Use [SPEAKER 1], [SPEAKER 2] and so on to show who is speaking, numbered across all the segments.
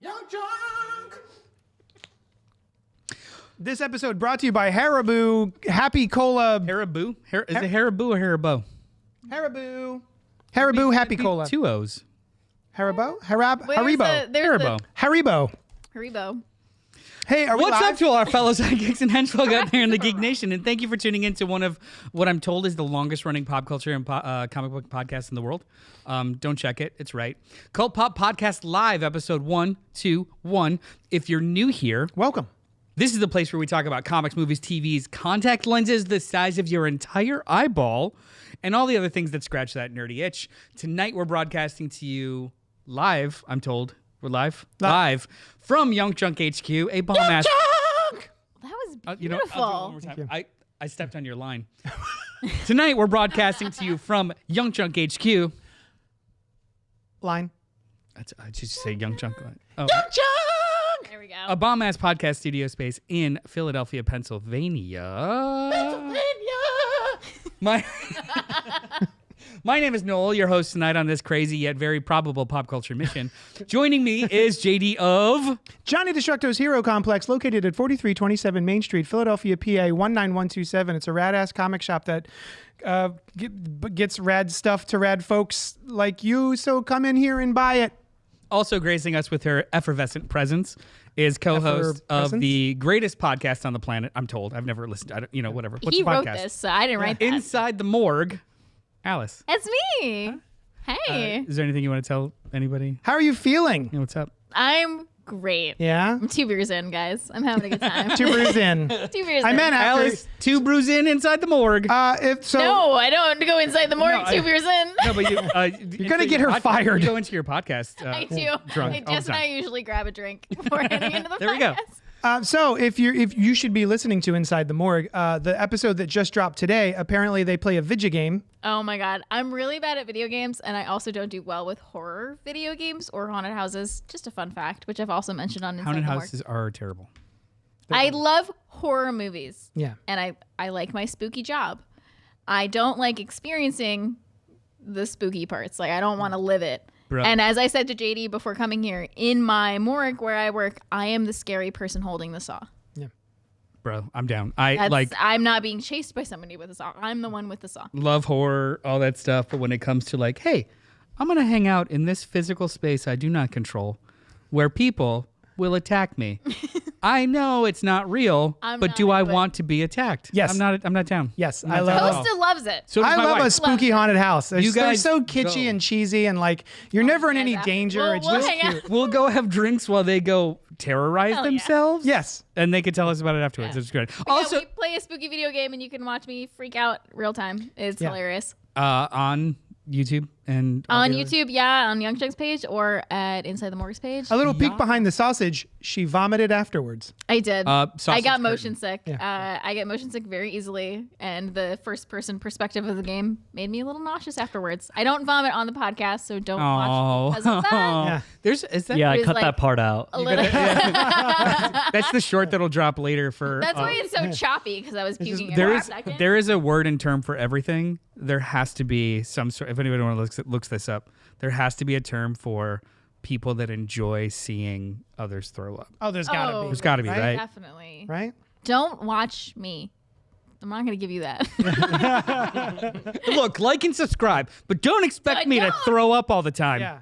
[SPEAKER 1] Young Junk.
[SPEAKER 2] This episode brought to you by Haribo Happy Cola.
[SPEAKER 3] Haribo? Is it Haribo or Haribo?
[SPEAKER 2] Haribo Happy Cola.
[SPEAKER 3] Two O's.
[SPEAKER 2] Haribo? Haribo?
[SPEAKER 3] Haribo.
[SPEAKER 2] Haribo. Hey, are we
[SPEAKER 3] What's
[SPEAKER 2] live?
[SPEAKER 3] up to all our fellow sidekicks and henchfolk out there in the Geek Nation? And thank you for tuning in to one of what I'm told is the longest running pop culture and comic book podcast in the world. Don't check it. It's right. CultPop Podcast Live, episode 121. If you're new here,
[SPEAKER 2] Welcome.
[SPEAKER 3] this is the place where we talk about comics, movies, TVs, contact lenses the size of your entire eyeball, and all the other things that scratch that nerdy itch. Tonight, we're broadcasting to you live, I'm told. We're live? Live from Young Junk HQ, a bomb ass.
[SPEAKER 4] That was beautiful.
[SPEAKER 3] I'll do it one more time. I stepped on your line. Tonight, we're broadcasting to you from Young Junk HQ.
[SPEAKER 2] Line.
[SPEAKER 3] I just say Young Junk. Oh.
[SPEAKER 4] There we go.
[SPEAKER 3] A bomb ass podcast studio space in Philadelphia, Pennsylvania. My name is Noel, your host tonight on this crazy yet very probable pop culture mission. Joining me is JD of
[SPEAKER 2] Johnny Destructo's Hero Complex, located at 4327 Main Street, Philadelphia, PA 19127. It's a rad-ass comic shop that gets rad stuff to rad folks like you, so come in here and buy it.
[SPEAKER 3] also gracing us with her effervescent presence is co-host of the greatest podcast on the planet. I'm told. I've never listened. Whatever. What's
[SPEAKER 4] He
[SPEAKER 3] the
[SPEAKER 4] wrote
[SPEAKER 3] podcast?
[SPEAKER 4] this, so I didn't write that.
[SPEAKER 3] Inside the Morgue. Alice.
[SPEAKER 4] It's me. Hey.
[SPEAKER 3] Is there anything you want to tell anybody?
[SPEAKER 2] How are you feeling?
[SPEAKER 3] Yeah, what's up?
[SPEAKER 4] I'm great.
[SPEAKER 2] Yeah?
[SPEAKER 4] I'm 2 beers in, guys. I'm having a good time.
[SPEAKER 2] 2 brews in.
[SPEAKER 4] 2 beers
[SPEAKER 2] I
[SPEAKER 4] in.
[SPEAKER 2] meant after.
[SPEAKER 3] Alice, 2 brews in inside the morgue.
[SPEAKER 2] If so,
[SPEAKER 4] No, I don't go inside the morning. 2 beers in.
[SPEAKER 3] No, but
[SPEAKER 2] You're gonna get her fired.
[SPEAKER 3] You go into your podcast.
[SPEAKER 4] I do.
[SPEAKER 3] Drunk all the
[SPEAKER 4] Jess and I
[SPEAKER 3] time.
[SPEAKER 4] usually grab a drink before heading into the
[SPEAKER 3] There we go.
[SPEAKER 4] podcast.
[SPEAKER 2] So if you should be listening to Inside the Morgue, the episode that just dropped today, apparently they play a video game.
[SPEAKER 4] Oh my god. I'm really bad at video games, and I also don't do well with horror video games or haunted houses. Just a fun fact, which I've also mentioned on Inside
[SPEAKER 3] Haunted
[SPEAKER 4] the Morgue.
[SPEAKER 3] houses are terrible.
[SPEAKER 4] I love horror movies.
[SPEAKER 2] Yeah.
[SPEAKER 4] And I like my spooky job. I don't like experiencing the spooky parts. Like, I don't want to live it.
[SPEAKER 3] Bro.
[SPEAKER 4] And as I said to JD before coming here, in my morgue where I work, I am the scary person holding the saw.
[SPEAKER 3] Bro, I'm down.
[SPEAKER 4] I'm not being chased by somebody with a saw. I'm the one with the saw.
[SPEAKER 3] Love horror, all that stuff. But when it comes to like, hey, I'm going to hang out in this physical space I do not control where people will attack me. I know it's not real, but do I want to be attacked?
[SPEAKER 2] Yes.
[SPEAKER 3] I'm not down.
[SPEAKER 2] Yes,
[SPEAKER 3] I'm
[SPEAKER 2] I
[SPEAKER 3] not
[SPEAKER 2] love.
[SPEAKER 3] down.
[SPEAKER 4] Costa loves it.
[SPEAKER 3] So does
[SPEAKER 2] I
[SPEAKER 3] my
[SPEAKER 2] love
[SPEAKER 3] wife.
[SPEAKER 2] a spooky haunted house. They're
[SPEAKER 3] guys
[SPEAKER 2] so kitschy
[SPEAKER 3] go.
[SPEAKER 2] and cheesy, and like you're never in any
[SPEAKER 4] guys,
[SPEAKER 2] danger. It's
[SPEAKER 4] we'll
[SPEAKER 2] just
[SPEAKER 4] hang out.
[SPEAKER 2] cute.
[SPEAKER 3] We'll go have drinks while they go terrorize
[SPEAKER 4] Hell yeah.
[SPEAKER 3] themselves.
[SPEAKER 2] Yes.
[SPEAKER 3] And they can tell us about it afterwards. It's good.
[SPEAKER 4] Yeah,
[SPEAKER 3] Also,
[SPEAKER 4] we play a spooky video game and you can watch me freak out real time. It's hilarious.
[SPEAKER 3] on YouTube and
[SPEAKER 4] On
[SPEAKER 3] audio.
[SPEAKER 4] YouTube, yeah, on Young Junk's page or at Inside the Morgue's page.
[SPEAKER 2] A little peek behind the sausage. She vomited afterwards.
[SPEAKER 4] I did.
[SPEAKER 3] Sausage
[SPEAKER 4] I got
[SPEAKER 3] curtain.
[SPEAKER 4] motion sick.
[SPEAKER 2] Yeah.
[SPEAKER 4] I get motion sick very easily, and the first-person perspective of the game made me a little nauseous afterwards. I don't vomit on the podcast, so don't watch because of that.
[SPEAKER 2] Yeah.
[SPEAKER 5] Yeah, I
[SPEAKER 4] was
[SPEAKER 5] cut
[SPEAKER 4] like
[SPEAKER 5] that part out.
[SPEAKER 4] A little.
[SPEAKER 3] That's the short that'll drop later for.
[SPEAKER 4] That's why it's so choppy because I was puking every second.
[SPEAKER 3] There is a word and term for everything. There has to be some sort. If anybody looks this up, there has to be a term for people that enjoy seeing others throw up.
[SPEAKER 2] Oh, there's gotta
[SPEAKER 4] Oh.
[SPEAKER 2] be.
[SPEAKER 3] There's got to be, right?
[SPEAKER 4] Definitely.
[SPEAKER 2] Right?
[SPEAKER 4] Don't watch me. I'm not going to give you that.
[SPEAKER 3] Look, like and subscribe, but don't expect me to
[SPEAKER 4] don't.
[SPEAKER 3] throw up all the time.
[SPEAKER 2] Yeah.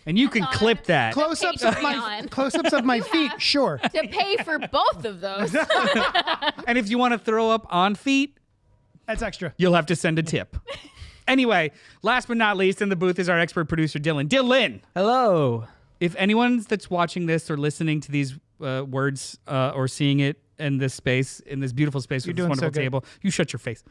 [SPEAKER 3] And you can
[SPEAKER 4] on.
[SPEAKER 3] clip that.
[SPEAKER 2] Close-ups of my
[SPEAKER 4] Patreon.
[SPEAKER 2] close-ups of my feet. Sure.
[SPEAKER 4] To pay for both of those.
[SPEAKER 3] And if you want to throw up on feet,
[SPEAKER 2] That's extra.
[SPEAKER 3] you'll have to send a tip. Anyway, last but not least, in the booth is our expert producer, Dylan. Dylan,
[SPEAKER 5] Hello.
[SPEAKER 3] if anyone that's watching this or listening to these words or seeing it in this space, in this beautiful space with this
[SPEAKER 2] doing so
[SPEAKER 3] wonderful
[SPEAKER 2] good.
[SPEAKER 3] table, you shut your face.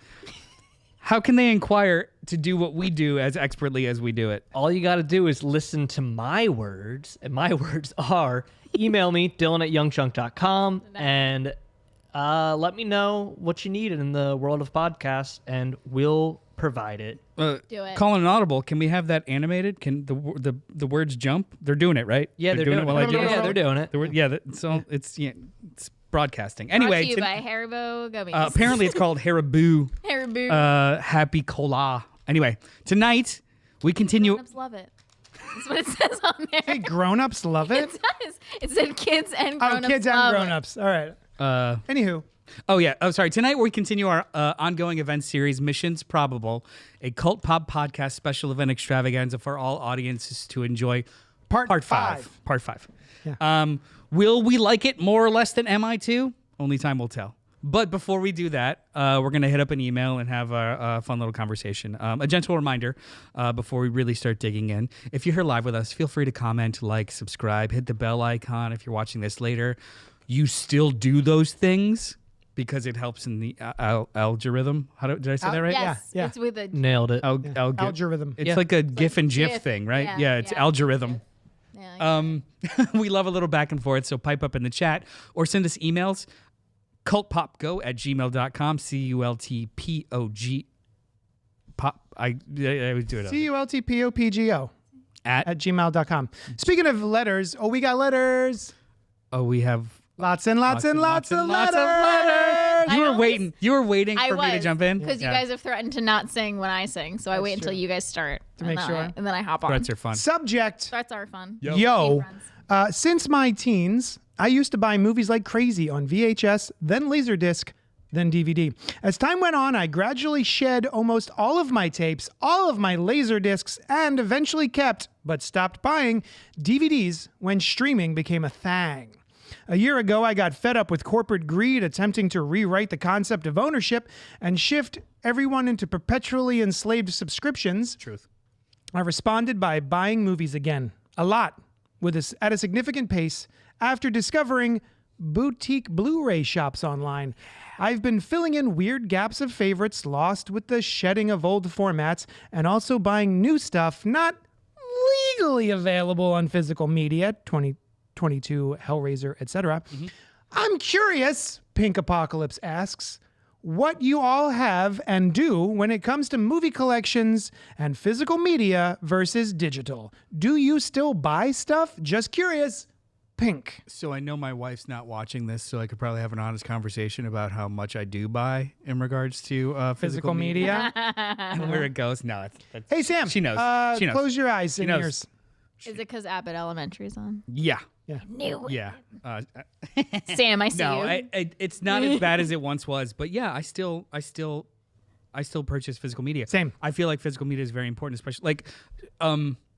[SPEAKER 3] How can they inquire to do what we do as expertly as we do it?
[SPEAKER 5] All you got to do is listen to my words, and my words are email me, dylan@youngchunk.com, and let me know what you need in the world of podcasts, and we'll provide it.
[SPEAKER 4] Do it.
[SPEAKER 3] Calling an audible. Can we have that animated? Can the words jump? They're doing it, right?
[SPEAKER 5] Yeah, they're doing it.
[SPEAKER 3] while I do
[SPEAKER 5] Yeah,
[SPEAKER 3] this?
[SPEAKER 5] they're doing it.
[SPEAKER 3] It's broadcasting.
[SPEAKER 4] Brought
[SPEAKER 3] Anyway,
[SPEAKER 4] to you by Haribo Gummies.
[SPEAKER 3] apparently it's called Haribo
[SPEAKER 4] Haribo.
[SPEAKER 3] Happy Cola. Anyway, tonight we continue.
[SPEAKER 4] Grown-ups love it. That's what it says on there.
[SPEAKER 2] Hey, grown-ups love it?
[SPEAKER 4] It does. It said kids and grown-ups.
[SPEAKER 2] Oh, kids and grown-ups. All right. Anywho.
[SPEAKER 3] Oh, yeah. Oh, sorry. Tonight we continue our ongoing event series, Missions Probable, a Cult Pop podcast special event extravaganza for all audiences to enjoy. Part 5. Part 5.
[SPEAKER 2] Yeah.
[SPEAKER 3] Will we like it more or less than MI2? Only time will tell. But before we do that, we're going to hit up an email and have a fun little conversation. A gentle reminder before we really start digging in. If you're here live with us, feel free to comment, like, subscribe, hit the bell icon if you're watching this later. You still do those things because it helps in the algorithm. Did I say that right?
[SPEAKER 4] Yes.
[SPEAKER 2] Yeah.
[SPEAKER 4] It's with a
[SPEAKER 5] Nailed it.
[SPEAKER 2] Algorithm.
[SPEAKER 3] It's like a GIF and GIF thing, right? Yeah, it's algorithm.
[SPEAKER 4] Yeah,
[SPEAKER 3] We love a little back and forth, so pipe up in the chat or send us emails. CultPopGo@gmail.com. CultPog. Pop. I would do it.
[SPEAKER 2] CultPopgo
[SPEAKER 3] At
[SPEAKER 2] @gmail.com. Speaking of letters, we got letters.
[SPEAKER 3] Oh, we have
[SPEAKER 2] Lots and lots of letters.
[SPEAKER 3] You were waiting. You were waiting for me to jump in
[SPEAKER 4] because you guys have threatened to not sing when I sing, so I wait until you guys start
[SPEAKER 2] to make sure,
[SPEAKER 4] and then I hop on.
[SPEAKER 3] Threats are fun.
[SPEAKER 2] Subject.
[SPEAKER 4] Threats are fun.
[SPEAKER 2] Yo. Since my teens, I used to buy movies like crazy on VHS, then Laserdisc, then DVD. As time went on, I gradually shed almost all of my tapes, all of my Laserdiscs, and eventually kept, but stopped buying, DVDs when streaming became a thing. A year ago, I got fed up with corporate greed attempting to rewrite the concept of ownership and shift everyone into perpetually enslaved subscriptions.
[SPEAKER 3] Truth.
[SPEAKER 2] I responded by buying movies again, a lot, at a significant pace, after discovering boutique Blu-ray shops online. I've been filling in weird gaps of favorites lost with the shedding of old formats and also buying new stuff not legally available on physical media, 2022, Hellraiser, etc. I'm curious, Pink Apocalypse asks, what you all have and do when it comes to movie collections and physical media versus digital. Do you still buy stuff? Just curious. Pink.
[SPEAKER 3] So I know my wife's not watching this, so I could probably have an honest conversation about how much I do buy in regards to physical
[SPEAKER 2] media.
[SPEAKER 3] And where it goes. No, that's
[SPEAKER 2] Hey, Sam.
[SPEAKER 3] She knows. She knows.
[SPEAKER 2] Close your eyes and
[SPEAKER 3] knows.
[SPEAKER 2] ears.
[SPEAKER 4] Is it because Abbott Elementary's on?
[SPEAKER 3] Yeah.
[SPEAKER 4] Knew it.
[SPEAKER 3] Yeah.
[SPEAKER 4] Sam, I see
[SPEAKER 3] No,
[SPEAKER 4] you.
[SPEAKER 3] it's not as bad as it once was, but yeah, I still purchase physical media.
[SPEAKER 2] Same.
[SPEAKER 3] I feel like physical media is very important, especially like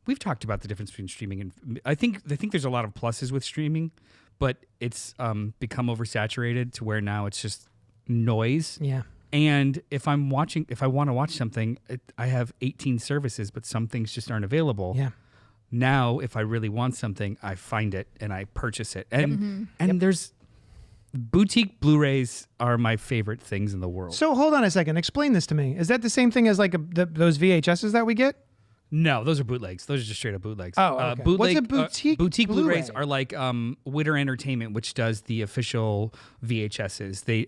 [SPEAKER 3] we've talked about the difference between streaming and I think there's a lot of pluses with streaming, but it's become oversaturated to where now it's just noise.
[SPEAKER 2] Yeah.
[SPEAKER 3] And if I want to watch something, I have 18 services, but some things just aren't available.
[SPEAKER 2] Yeah.
[SPEAKER 3] Now, if I really want something, I find it and I purchase it. And there's boutique Blu-rays are my favorite things in the world.
[SPEAKER 2] So hold on a second. Explain this to me. Is that the same thing as like those VHSs that we get?
[SPEAKER 3] No, those are bootlegs. Those are just straight up bootlegs.
[SPEAKER 2] Oh, okay. What's a boutique
[SPEAKER 3] boutique
[SPEAKER 2] Blu-ray?
[SPEAKER 3] Blu-rays are like Witter Entertainment, which does the official VHSs. They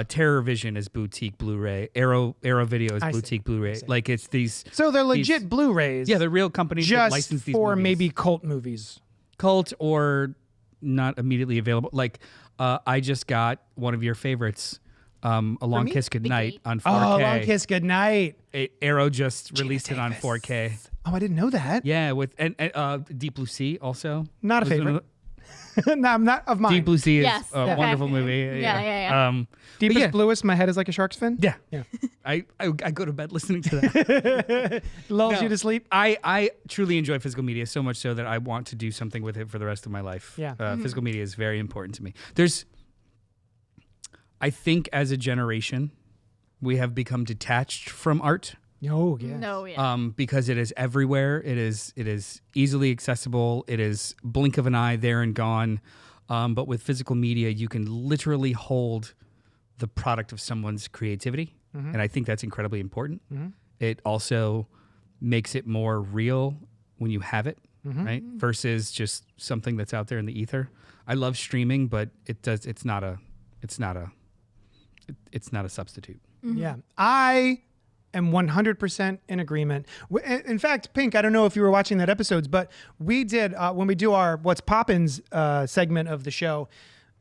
[SPEAKER 3] Terror Vision is boutique Blu-ray. Arrow Video is boutique Blu-ray. Like it's these.
[SPEAKER 2] So they're legit Blu-rays.
[SPEAKER 3] Yeah, they're real companies that license
[SPEAKER 2] just
[SPEAKER 3] these
[SPEAKER 2] for
[SPEAKER 3] movies.
[SPEAKER 2] maybe cult movies.
[SPEAKER 3] Cult or not immediately available. Like I just got one of your favorites. A Long Kiss Goodnight on 4K.
[SPEAKER 2] Oh, Long Kiss Goodnight.
[SPEAKER 3] Arrow just released it on 4K.
[SPEAKER 2] Oh, I didn't know that.
[SPEAKER 3] Yeah, with and Deep Blue Sea also.
[SPEAKER 2] Not a favorite. No, I'm not of mine.
[SPEAKER 3] Deep Blue Sea is
[SPEAKER 4] Yes.
[SPEAKER 3] a
[SPEAKER 4] Okay.
[SPEAKER 3] wonderful movie.
[SPEAKER 4] Yeah.
[SPEAKER 2] Deepest,
[SPEAKER 3] yeah.
[SPEAKER 2] bluest, my head is like a shark's fin.
[SPEAKER 3] Yeah.
[SPEAKER 2] Yeah.
[SPEAKER 3] I go to bed listening to that.
[SPEAKER 2] Lulls
[SPEAKER 3] No,
[SPEAKER 2] you to sleep.
[SPEAKER 3] I truly enjoy physical media so much so that I want to do something with it for the rest of my life.
[SPEAKER 2] Yeah.
[SPEAKER 3] Physical media is very important to me. I think as a generation, we have become detached from art.
[SPEAKER 2] Oh, yeah.
[SPEAKER 4] No, yeah.
[SPEAKER 3] Because it is everywhere. It is easily accessible. It is blink of an eye, there and gone. But with physical media, you can literally hold the product of someone's creativity, and I think that's incredibly important. It also makes it more real when you have it, right? Versus just something that's out there in the ether. I love streaming, but it's not a substitute.
[SPEAKER 2] Yeah. I am 100% in agreement. In fact, Pink, I don't know if you were watching that episodes, but we did, when we do our What's Poppin's segment of the show,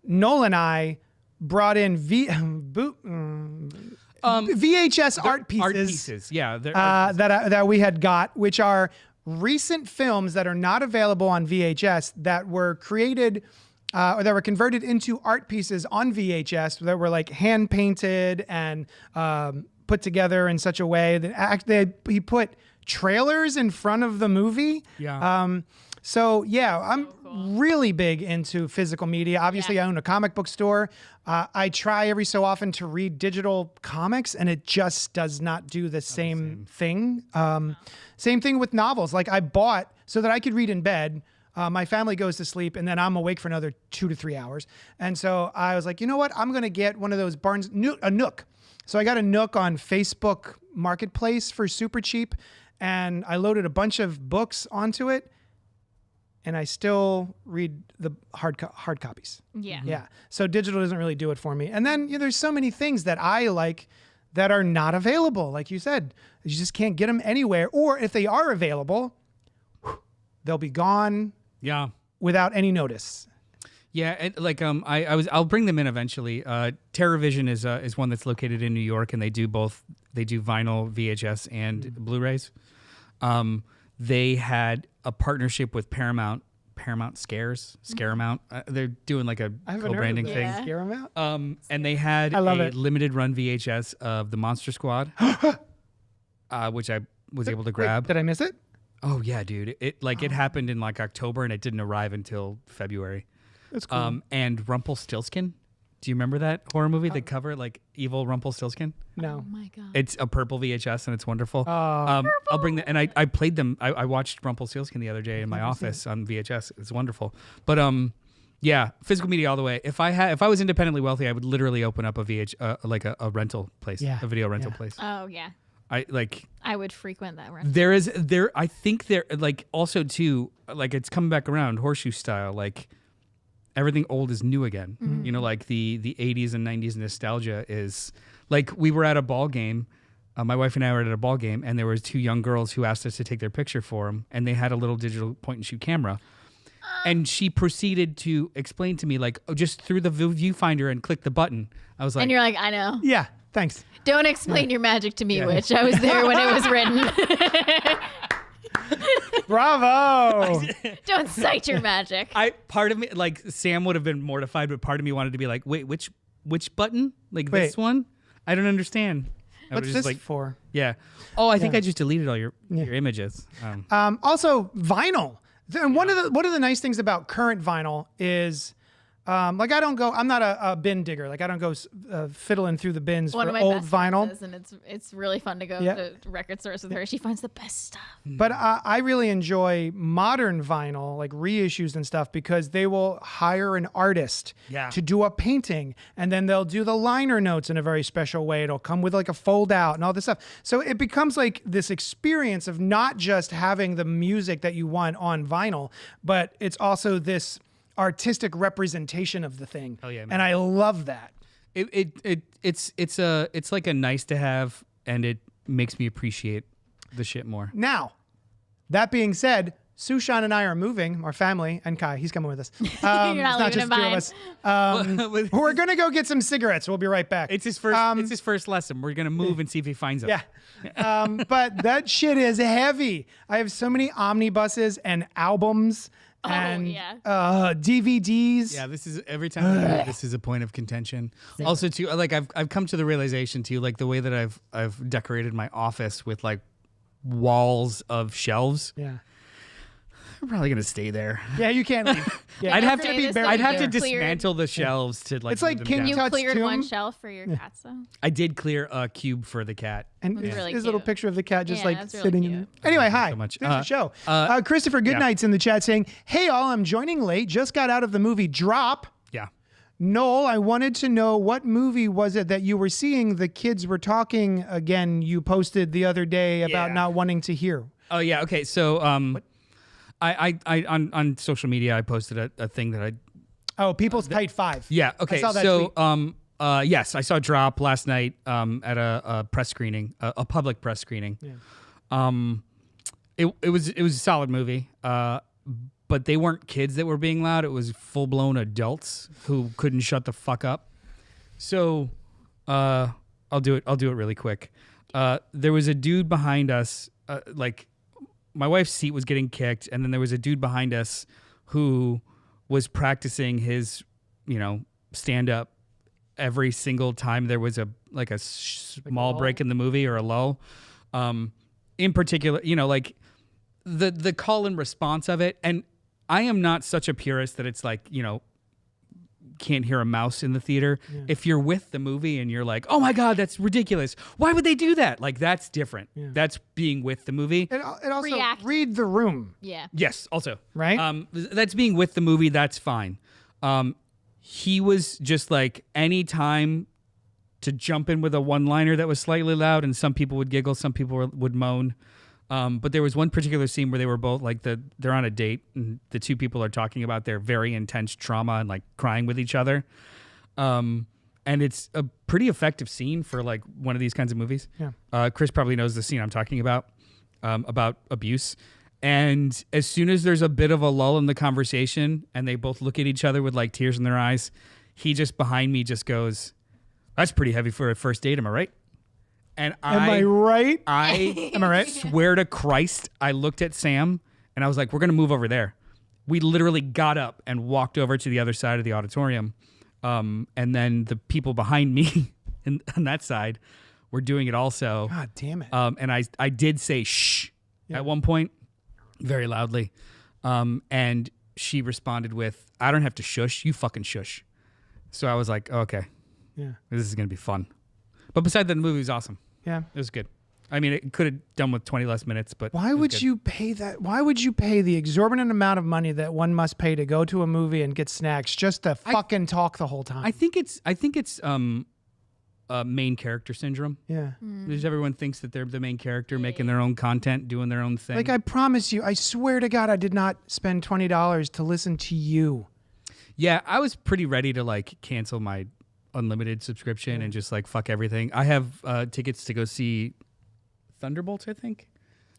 [SPEAKER 2] Noel and I brought in VHS art pieces.
[SPEAKER 3] Art pieces, yeah.
[SPEAKER 2] That we had got, which are recent films that are not available on VHS that were created or that were converted into art pieces on VHS that were like hand painted and put together in such a way that he put trailers in front of the movie.
[SPEAKER 3] Yeah.
[SPEAKER 2] So yeah, I'm really big into physical media. Obviously, I own a comic book store. I try every so often to read digital comics, and it just does not do the same thing. Same thing with novels. Like I bought so that I could read in bed. My family goes to sleep, and then I'm awake for another 2 to 3 hours. And so I was like, you know what? I'm going to get one of those a Nook. So I got a Nook on Facebook Marketplace for super cheap, and I loaded a bunch of books onto it. And I still read the hard copies.
[SPEAKER 4] Yeah.
[SPEAKER 2] Yeah. So digital doesn't really do it for me. And then there's so many things that I like that are not available. Like you said, you just can't get them anywhere. Or if they are available, they'll be gone.
[SPEAKER 3] Yeah.
[SPEAKER 2] Without any notice.
[SPEAKER 3] Yeah, and like I'll bring them in eventually. TerraVision is one that's located in New York, and they do vinyl, VHS, and Blu-rays. They had a partnership with Paramount Scaramount. They're doing like a co-branding thing.
[SPEAKER 4] Yeah.
[SPEAKER 2] Scaramount?
[SPEAKER 3] And they had a limited run VHS of the Monster Squad, which I was able to grab.
[SPEAKER 2] Wait, did I miss it?
[SPEAKER 3] Oh yeah, dude! It happened in like October, and it didn't arrive until February.
[SPEAKER 2] That's cool.
[SPEAKER 3] And Rumpelstiltskin. Do you remember that horror movie? The cover, like evil Rumpelstiltskin.
[SPEAKER 2] No.
[SPEAKER 4] Oh my god.
[SPEAKER 3] It's a purple VHS and it's wonderful. I'll bring that. And I played them. I watched Rumpelstiltskin the other day in my office on VHS. It's wonderful. But yeah, physical media all the way. If I was independently wealthy, I would literally open up a rental place, a video rental place.
[SPEAKER 4] Oh yeah.
[SPEAKER 3] I
[SPEAKER 4] would frequent that rental.
[SPEAKER 3] I think there like also too like it's coming back around horseshoe style like. Everything old is new again.
[SPEAKER 4] Mm-hmm.
[SPEAKER 3] You know, like the 80s and 90s nostalgia is like we were at a ball game. My wife and I were at a ball game, and there was 2 young girls who asked us to take their picture for them, and they had a little digital point and shoot camera. And she proceeded to explain to me like, oh, just through the viewfinder and click the button. I was like,
[SPEAKER 4] and you're like, I know.
[SPEAKER 2] Yeah, thanks.
[SPEAKER 4] Don't explain your magic to me, Witch. I was there when it was written.
[SPEAKER 2] Bravo.
[SPEAKER 4] Don't cite your magic.
[SPEAKER 3] Part of me, like Sam would have been mortified, but part of me wanted to be like, wait, which button? Like this one? I don't understand.
[SPEAKER 2] What's this for?
[SPEAKER 3] Yeah. Oh, I think I just deleted all your images.
[SPEAKER 2] Also, vinyl. And one of the nice things about current vinyl is, I'm not a bin digger. Like I don't go fiddling through the bins for old vinyl.
[SPEAKER 4] And it's really fun to go to record stores with her. She finds the best stuff.
[SPEAKER 2] But I really enjoy modern vinyl, like reissues and stuff, because they will hire an artist to do a painting, and then they'll do the liner notes in a very special way. It'll come with like a fold out and all this stuff. So it becomes like this experience of not just having the music that you want on vinyl, but it's also this artistic representation of the thing.
[SPEAKER 3] Oh, yeah, man.
[SPEAKER 2] And I love that.
[SPEAKER 3] It's like a nice to have, and it makes me appreciate the shit more.
[SPEAKER 2] Now, that being said, Sushan and I are moving, our family, and Kai, he's coming with us.
[SPEAKER 4] You're not
[SPEAKER 2] it's not
[SPEAKER 4] leaving
[SPEAKER 2] just
[SPEAKER 4] him
[SPEAKER 2] the 2 of us. We're gonna go get some cigarettes. We'll be right back.
[SPEAKER 3] It's his first lesson. We're gonna move and see if he finds them.
[SPEAKER 2] Yeah. But that shit is heavy. I have so many omnibuses and albums. And DVDs.
[SPEAKER 3] Yeah, this is every time this is a point of contention. Same. Also, too, like I've come to the realization too, like the way that I've decorated my office with like walls of shelves.
[SPEAKER 2] Yeah,
[SPEAKER 3] I'm probably gonna stay there.
[SPEAKER 2] Yeah, you can't leave. Yeah,
[SPEAKER 3] I'd have to dismantle the shelves to like.
[SPEAKER 2] It's like King
[SPEAKER 4] You
[SPEAKER 2] Tut's
[SPEAKER 4] cleared
[SPEAKER 2] tomb.
[SPEAKER 4] one shelf for your cats though.
[SPEAKER 3] I did clear a cube for the cat.
[SPEAKER 2] And
[SPEAKER 4] That's really
[SPEAKER 2] his little
[SPEAKER 4] cute.
[SPEAKER 2] picture of the cat just like
[SPEAKER 4] that's really
[SPEAKER 2] sitting
[SPEAKER 4] cute.
[SPEAKER 2] in. Anyway, hi.
[SPEAKER 3] So much.
[SPEAKER 2] There's the show. Christopher Goodnight's in the chat saying, "Hey all, I'm joining late. Just got out of the movie Drop.
[SPEAKER 3] Yeah.
[SPEAKER 2] Noel, I wanted to know what movie was it that you were seeing? The kids were talking again. You posted the other day about not wanting to hear.
[SPEAKER 3] Oh yeah. Okay. So I on social media I posted a thing that
[SPEAKER 2] People's Tight 5.
[SPEAKER 3] Yeah. Okay.
[SPEAKER 2] I saw that
[SPEAKER 3] so
[SPEAKER 2] tweet.
[SPEAKER 3] yes, I saw Drop last night at a press screening, a public press screening. Yeah. It was a solid movie. But they weren't kids that were being loud. It was full blown adults who couldn't shut the fuck up. So I'll do it really quick. There was a dude behind us, like my wife's seat was getting kicked, and then there was a dude behind us who was practicing his, stand up every single time there was a small break in the movie or a lull. In particular, like the call and response of it. And I am not such a purist that it's like, can't hear a mouse in the theater. Yeah. If you're with the movie and you're like, oh my God, that's ridiculous. Why would they do that? Like, that's different. Yeah. That's being with the movie.
[SPEAKER 2] It also read the room.
[SPEAKER 4] Yeah.
[SPEAKER 3] Yes, also.
[SPEAKER 2] Right?
[SPEAKER 3] That's being with the movie. That's fine. He was just like, any time to jump in with a one-liner that was slightly loud, and some people would giggle, some people would moan. But there was one particular scene where they were both like they're on a date, and the two people are talking about their very intense trauma and like crying with each other. And it's a pretty effective scene for like one of these kinds of movies.
[SPEAKER 2] Yeah.
[SPEAKER 3] Chris probably knows the scene I'm talking about abuse. And as soon as there's a bit of a lull in the conversation and they both look at each other with like tears in their eyes, he just behind me just goes, "That's pretty heavy for a first date, am I right?" And
[SPEAKER 2] am I right?
[SPEAKER 3] Am I right? Swear to Christ, I looked at Sam and I was like, we're going to move over there. We literally got up and walked over to the other side of the auditorium. And then the people behind me on that side were doing it also.
[SPEAKER 2] God damn it.
[SPEAKER 3] And I did say shh at one point very loudly. And she responded with, "I don't have to shush. You fucking shush." So I was like, oh, okay.
[SPEAKER 2] Yeah.
[SPEAKER 3] This is going to be fun. But besides that, the movie was awesome.
[SPEAKER 2] Yeah.
[SPEAKER 3] It was good. I mean, it could have done with 20 less minutes, but
[SPEAKER 2] why would you pay that? Why would you pay the exorbitant amount of money that one must pay to go to a movie and get snacks just to fucking talk the whole time?
[SPEAKER 3] I think it's main character syndrome.
[SPEAKER 2] Yeah.
[SPEAKER 3] Because everyone thinks that they're the main character, making their own content, doing their own thing.
[SPEAKER 2] Like, I promise you, I swear to God, I did not spend $20 to listen to you.
[SPEAKER 3] Yeah, I was pretty ready to like cancel my unlimited subscription and just like fuck everything. I have tickets to go see Thunderbolts, I think.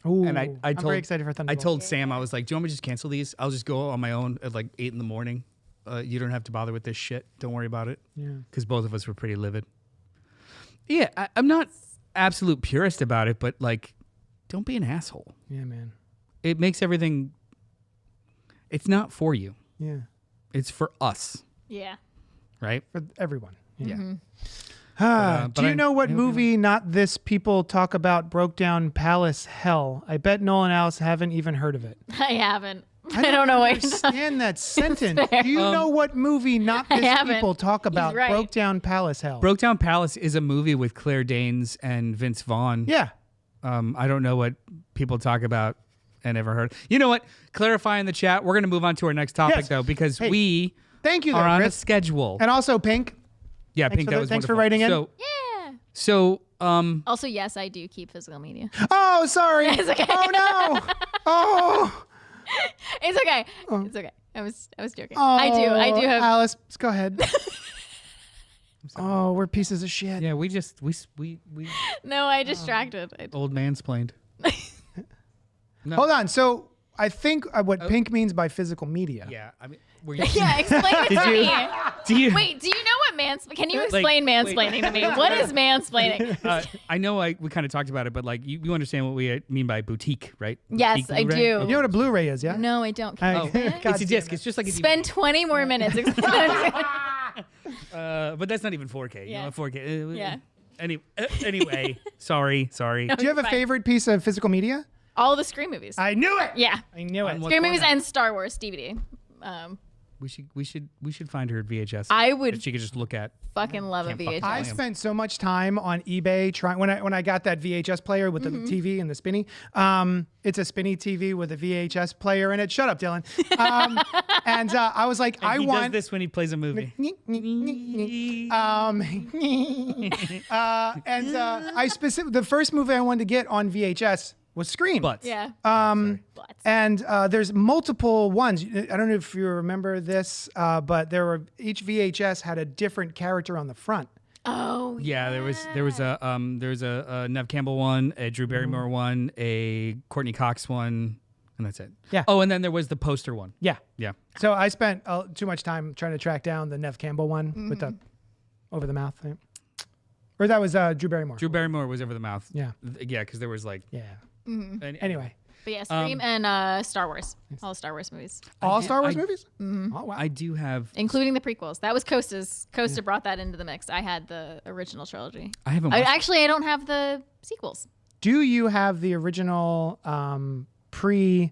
[SPEAKER 2] Ooh,
[SPEAKER 3] and I'm
[SPEAKER 2] very excited for Thunderbolts.
[SPEAKER 3] I told Sam, I was like, "Do you want me to just cancel these? I'll just go on my own at like 8 a.m. You don't have to bother with this shit. Don't worry about it."
[SPEAKER 2] Yeah.
[SPEAKER 3] Because both of us were pretty livid. Yeah, I'm not absolute purist about it, but like, don't be an asshole.
[SPEAKER 2] Yeah, man.
[SPEAKER 3] It makes everything. It's not for you.
[SPEAKER 2] Yeah.
[SPEAKER 3] It's for us.
[SPEAKER 4] Yeah.
[SPEAKER 3] Right?
[SPEAKER 2] For everyone.
[SPEAKER 3] Yeah.
[SPEAKER 2] Mm-hmm. Do you know what movie not this people talk about broke down Palace Hell? I bet Noel and Alice haven't even heard of it.
[SPEAKER 4] I haven't. I don't know what you're talking.
[SPEAKER 2] Understand that sentence. Do you know what movie not this people talk about broke down Palace Hell?
[SPEAKER 3] Broke Down Palace is a movie with Claire Danes and Vince Vaughn.
[SPEAKER 2] Yeah.
[SPEAKER 3] I don't know what people talk about and ever heard. You know what? Clarify in the chat. We're going to move on to our next topic, though, because we
[SPEAKER 2] thank you,
[SPEAKER 3] are on a
[SPEAKER 2] Chris.
[SPEAKER 3] schedule.
[SPEAKER 2] And also, Pink.
[SPEAKER 3] Yeah, Pink, that was
[SPEAKER 2] thanks for
[SPEAKER 3] wonderful.
[SPEAKER 2] writing in.
[SPEAKER 3] So,
[SPEAKER 4] also, yes, I do keep physical media.
[SPEAKER 2] Oh, sorry.
[SPEAKER 4] It's okay.
[SPEAKER 2] Oh, no. Oh.
[SPEAKER 4] It's okay. It's okay. I was joking.
[SPEAKER 2] Oh,
[SPEAKER 4] I do have.
[SPEAKER 2] Alice, go ahead. Oh, we're pieces of shit.
[SPEAKER 3] yeah, we
[SPEAKER 4] No, I distracted.
[SPEAKER 3] old mansplained. No.
[SPEAKER 2] Hold on. So I think what Pink means by physical media.
[SPEAKER 3] Yeah, I mean, were you?
[SPEAKER 4] Yeah, explain it to me.
[SPEAKER 3] Wait,
[SPEAKER 4] do you know what Can you explain mansplaining to me? What is mansplaining?
[SPEAKER 3] I know we kind of talked about it, but like you understand what we mean by boutique, right?
[SPEAKER 4] Yes,
[SPEAKER 3] Boutique
[SPEAKER 4] I
[SPEAKER 3] Blu-ray?
[SPEAKER 4] do.
[SPEAKER 2] You know what a Blu-ray is, yeah?
[SPEAKER 4] No, I don't.
[SPEAKER 3] Oh,
[SPEAKER 2] God
[SPEAKER 3] it's a disc. It's just like a
[SPEAKER 4] Spend 20 more minutes.
[SPEAKER 3] but that's not even 4K.
[SPEAKER 4] Yeah.
[SPEAKER 3] You know, 4K.
[SPEAKER 4] Yeah.
[SPEAKER 3] Anyway, sorry.
[SPEAKER 2] Do you have a favorite piece of physical media?
[SPEAKER 4] All the Scream movies.
[SPEAKER 2] I knew it.
[SPEAKER 4] Yeah.
[SPEAKER 2] I knew it.
[SPEAKER 4] Scream movies and Star Wars DVD.
[SPEAKER 3] We should find her VHS.
[SPEAKER 4] I would
[SPEAKER 3] that she could just look at.
[SPEAKER 4] fucking love a
[SPEAKER 3] Can't fucking
[SPEAKER 4] VHS.
[SPEAKER 2] I spent so much time on eBay trying when I got that VHS player with the TV and the spinny. It's a spinny TV with a VHS player in it. Shut up, Dylan. And I was like,
[SPEAKER 3] He does this when he plays a movie.
[SPEAKER 2] The first movie I wanted to get on VHS was Scream.
[SPEAKER 3] Butts.
[SPEAKER 4] Yeah. Butts.
[SPEAKER 2] And there's multiple ones. I don't know if you remember this, but each VHS had a different character on the front.
[SPEAKER 4] Oh.
[SPEAKER 3] Yeah, there was a Nev Campbell one, a Drew Barrymore one, a Courtney Cox one, and that's it.
[SPEAKER 2] Yeah.
[SPEAKER 3] Oh, and then there was the poster one.
[SPEAKER 2] Yeah.
[SPEAKER 3] Yeah.
[SPEAKER 2] So I spent too much time trying to track down the Nev Campbell one with the over the mouth thing. Or that was Drew Barrymore.
[SPEAKER 3] Drew Barrymore was over the mouth.
[SPEAKER 2] Yeah.
[SPEAKER 3] Yeah, because there was like.
[SPEAKER 2] Yeah.
[SPEAKER 3] And,
[SPEAKER 2] Anyway.
[SPEAKER 4] But yeah, Scream and Star Wars. All the Star Wars movies.
[SPEAKER 2] All Star Wars movies?
[SPEAKER 4] Mm-hmm.
[SPEAKER 2] Oh, wow.
[SPEAKER 3] I do have.
[SPEAKER 4] Including the prequels. That was Costa's. Costa brought that into the mix. I had the original trilogy.
[SPEAKER 3] I haven't watched.
[SPEAKER 4] I don't have the sequels.
[SPEAKER 2] Do you have the original pre...